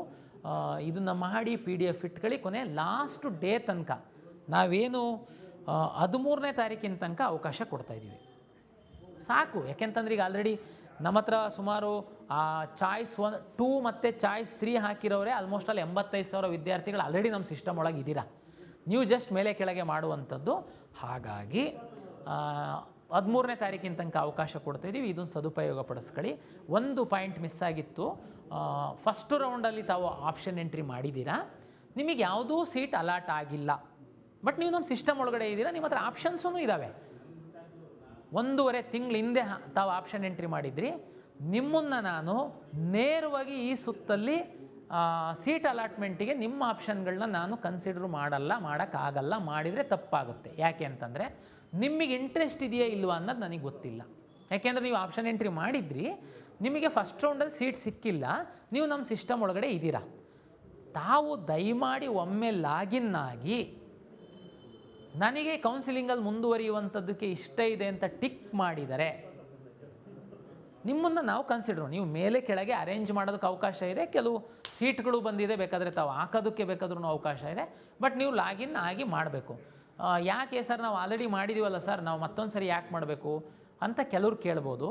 ಇದನ್ನು ಮಾಡಿ PDF ಇಟ್ಕೊಳ್ಳಿ. ಕೊನೆ ಲಾಸ್ಟ್ ಡೇ ತನಕ ನಾವೇನು 13ನೇ ತಾರೀಕಿನ ತನಕ ಅವಕಾಶ ಕೊಡ್ತಾಯಿದ್ದೀವಿ, ಸಾಕು. ಯಾಕೆಂತಂದ್ರೆ ಈಗ ಆಲ್ರೆಡಿ ನಮ್ಮ ಹತ್ರ ಸುಮಾರು ಚಾಯ್ಸ್ 2 ಮತ್ತು ಚಾಯ್ಸ್ 3 ಹಾಕಿರೋರೆ ಆಲ್ಮೋಸ್ಟ್ ಅಲ್ಲಿ 85,000 ವಿದ್ಯಾರ್ಥಿಗಳು ಆಲ್ರೆಡಿ ನಮ್ಮ ಸಿಸ್ಟಮ್ ಒಳಗೆ ಇದ್ದೀರಾ. ನೀವು ಜಸ್ಟ್ ಮೇಲೆ ಕೆಳಗೆ ಮಾಡುವಂಥದ್ದು. ಹಾಗಾಗಿ 13ನೇ ತಾರೀಕಿನ ತನಕ ಅವಕಾಶ ಕೊಡ್ತಾಯಿದ್ದೀವಿ. ಇದನ್ನು ಸದುಪಯೋಗ ಪಡಿಸ್ಕೊಳ್ಳಿ. ಒಂದು ಪಾಯಿಂಟ್ ಮಿಸ್ ಆಗಿತ್ತು. ಫಸ್ಟ್ ರೌಂಡಲ್ಲಿ ತಾವು ಆಪ್ಷನ್ ಎಂಟ್ರಿ ಮಾಡಿದ್ದೀರಾ, ನಿಮಗೆ ಯಾವುದೂ ಸೀಟ್ ಅಲಾಟ್ ಆಗಿಲ್ಲ, ಬಟ್ ನೀವು ನಮ್ಮ ಸಿಸ್ಟಮ್ ಒಳಗಡೆ ಇದ್ದೀರಾ, ನಿಮ್ಮ ಹತ್ರ ಆಪ್ಷನ್ಸೂ ಇದ್ದಾವೆ. 1.5 ತಿಂಗಳ ಹಿಂದೆ ತಾವು ಆಪ್ಷನ್ ಎಂಟ್ರಿ ಮಾಡಿದ್ರಿ. ನಿಮ್ಮನ್ನು ನಾನು ನೇರವಾಗಿ ಈ ಸುತ್ತಲ್ಲಿ ಸೀಟ್ ಅಲಾಟ್ಮೆಂಟಿಗೆ ನಿಮ್ಮ ಆಪ್ಷನ್ಗಳನ್ನ ನಾನು ಕನ್ಸಿಡರ್ ಮಾಡೋಕ್ಕಾಗಲ್ಲ. ಮಾಡಿದರೆ ತಪ್ಪಾಗುತ್ತೆ. ಯಾಕೆ ಅಂತಂದರೆ ನಿಮಗೆ ಇಂಟ್ರೆಸ್ಟ್ ಇದೆಯಾ ಇಲ್ವಾ ಅನ್ನೋದು ನನಗೆ ಗೊತ್ತಿಲ್ಲ. ಯಾಕೆಂದರೆ ನೀವು ಆಪ್ಷನ್ ಎಂಟ್ರಿ ಮಾಡಿದ್ರಿ, ನಿಮಗೆ ಫಸ್ಟ್ ರೌಂಡಲ್ಲಿ ಸೀಟ್ ಸಿಕ್ಕಿಲ್ಲ, ನೀವು ನಮ್ಮ ಸಿಸ್ಟಮ್ ಒಳಗಡೆ ಇದ್ದೀರಾ. ತಾವು ದಯಮಾಡಿ ಒಮ್ಮೆ ಲಾಗಿನ್ ಆಗಿ ನನಗೆ ಕೌನ್ಸಿಲಿಂಗಲ್ಲಿ ಮುಂದುವರಿಯುವಂಥದ್ದಕ್ಕೆ ಇಷ್ಟ ಇದೆ ಅಂತ ಟಿಕ್ ಮಾಡಿದರೆ ನಿಮ್ಮನ್ನು ನಾವು ಕನ್ಸಿಡರ್, ನೀವು ಮೇಲೆ ಕೆಳಗೆ ಅರೇಂಜ್ ಮಾಡೋದಕ್ಕೆ ಅವಕಾಶ ಇದೆ. ಕೆಲವು ಸೀಟ್ಗಳು ಬಂದಿದೆ, ಬೇಕಾದರೆ ತಾವು ಹಾಕೋದಕ್ಕೆ ಬೇಕಾದ್ರೂ ಅವಕಾಶ ಇದೆ. ಬಟ್ ನೀವು ಲಾಗಿನ್ ಆಗಿ ಮಾಡಬೇಕು. ಯಾಕೆ ಸರ್ ನಾವು ಆಲ್ರೆಡಿ ಮಾಡಿದ್ದೀವಲ್ಲ ಸರ್, ನಾವು ಮತ್ತೊಂದು ಸರಿ ಯಾಕೆ ಮಾಡಬೇಕು ಅಂತ ಕೆಲವ್ರು ಕೇಳ್ಬೋದು.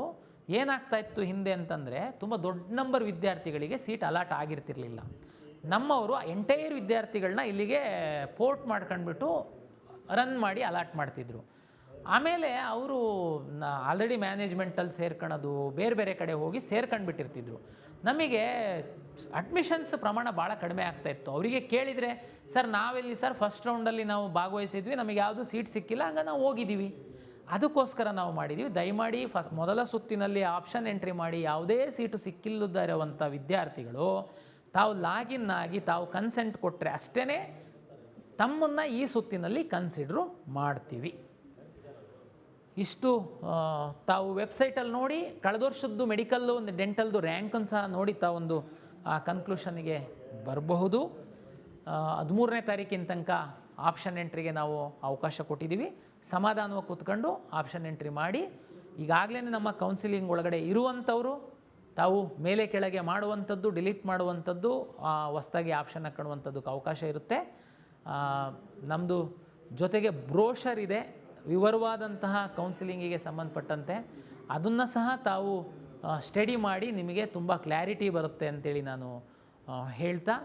ಏನಾಗ್ತಾ ಇತ್ತು ಹಿಂದೆ ಅಂತಂದರೆ, ತುಂಬ ದೊಡ್ಡ ನಂಬರ್ ವಿದ್ಯಾರ್ಥಿಗಳಿಗೆ ಸೀಟ್ ಅಲಾಟ್ ಆಗಿರ್ತಿರ್ಲಿಲ್ಲ. ನಮ್ಮವರು ಎಂಟೈರ್ ವಿದ್ಯಾರ್ಥಿಗಳನ್ನ ಇಲ್ಲಿಗೆ ಪೋರ್ಟ್ ಮಾಡ್ಕೊಂಡ್ಬಿಟ್ಟು ರನ್ ಮಾಡಿ ಅಲಾಟ್ ಮಾಡ್ತಿದ್ರು. ಆಮೇಲೆ ಅವರು ಆಲ್ರೆಡಿ ಮ್ಯಾನೇಜ್ಮೆಂಟಲ್ಲಿ ಸೇರ್ಕೊಳ್ಳೋದು, ಬೇರೆ ಬೇರೆ ಕಡೆ ಹೋಗಿ ಸೇರ್ಕೊಂಡ್ಬಿಟ್ಟಿರ್ತಿದ್ರು. ನಮಗೆ ಅಡ್ಮಿಷನ್ಸ್ ಪ್ರಮಾಣ ಭಾಳ ಕಡಿಮೆ ಆಗ್ತಾಯಿತ್ತು. ಅವರಿಗೆ ಕೇಳಿದರೆ, ಸರ್ ನಾವೆಲ್ಲಿ ಸರ್ ಫಸ್ಟ್ ರೌಂಡಲ್ಲಿ ನಾವು ಭಾಗವಹಿಸಿದ್ವಿ, ನಮಗೆ ಯಾವುದೂ ಸೀಟ್ ಸಿಕ್ಕಿಲ್ಲ, ಹಂಗೆ ನಾವು ಹೋಗಿದ್ದೀವಿ. ಅದಕ್ಕೋಸ್ಕರ ನಾವು ಮಾಡಿದ್ದೀವಿ. ದಯಮಾಡಿ ಮೊದಲ ಸುತ್ತಿನಲ್ಲಿ ಆಪ್ಷನ್ ಎಂಟ್ರಿ ಮಾಡಿ ಯಾವುದೇ ಸೀಟು ಸಿಕ್ಕಿಲ್ಲದ ಇರುವಂಥ ವಿದ್ಯಾರ್ಥಿಗಳು ತಾವು ಲಾಗಿನ್ ಆಗಿ ತಾವು ಕನ್ಸೆಂಟ್ ಕೊಟ್ಟರೆ ಅಷ್ಟೇ ತಮ್ಮನ್ನು ಈ ಸುತ್ತಿನಲ್ಲಿ ಕನ್ಸಿಡ್ರು ಮಾಡ್ತೀವಿ. ಇಷ್ಟು ತಾವು ವೆಬ್ಸೈಟಲ್ಲಿ ನೋಡಿ ಕಳೆದ ವರ್ಷದ್ದು ಮೆಡಿಕಲ್ಲು ಡೆಂಟಲ್ದು ರ್ಯಾಂಕನ್ನು ಸಹ ನೋಡಿ ತಾವೊಂದು ಕನ್ಕ್ಲೂಷನ್ಗೆ ಬರಬಹುದು. 13ನೇ ತಾರೀಕಿನ ತನಕ ಆಪ್ಷನ್ ಎಂಟ್ರಿಗೆ ನಾವು ಅವಕಾಶ ಕೊಟ್ಟಿದ್ದೀವಿ. ಸಮಾಧಾನವಾಗಿ ಕೂತ್ಕೊಂಡು ಆಪ್ಷನ್ ಎಂಟ್ರಿ ಮಾಡಿ. ಈಗಾಗಲೇ ನಮ್ಮ ಕೌನ್ಸಿಲಿಂಗ್ ಒಳಗಡೆ ಇರುವಂಥವರು ತಾವು ಮೇಲೆ ಕೆಳಗೆ ಮಾಡುವಂಥದ್ದು, ಡಿಲೀಟ್ ಮಾಡುವಂಥದ್ದು, ಹೊಸದಾಗಿ ಆಪ್ಷನ್ ಹಾಕೊಳ್ಳುವಂಥದ್ದಕ್ಕೆ ಅವಕಾಶ ಇರುತ್ತೆ. ನಮ್ಮದು ಜೊತೆಗೆ ಬ್ರೋಷರ್ ಇದೆ ವಿವರವಾದಂತಹ ಕೌನ್ಸಿಲಿಂಗಿಗೆ ಸಂಬಂಧಪಟ್ಟಂತೆ. ಅದನ್ನು ಸಹ ತಾವು ಸ್ಟಡಿ ಮಾಡಿ ನಿಮಗೆ ತುಂಬ ಕ್ಲಾರಿಟಿ ಬರುತ್ತೆ ಅಂತೇಳಿ ನಾನು ಹೇಳ್ತಾ,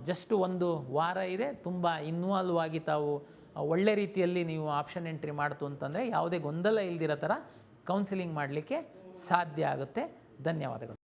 ಜಸ್ಟ್ ಒಂದು ವಾರ ಇದೆ, ತುಂಬ ಇನ್ವಾಲ್ವ್ ಆಗಿ ತಾವು ಒಳ್ಳೆ ರೀತಿಯಲ್ಲಿ ನೀವು ಆಪ್ಷನ್ ಎಂಟ್ರಿ ಮಾಡ್ತು ಅಂತಂದರೆ ಯಾವುದೇ ಗೊಂದಲ ಇಲ್ದಿರೋ ಥರ ಕೌನ್ಸಿಲಿಂಗ್ ಮಾಡಲಿಕ್ಕೆ ಸಾಧ್ಯ ಆಗುತ್ತೆ. ಧನ್ಯವಾದಗಳು.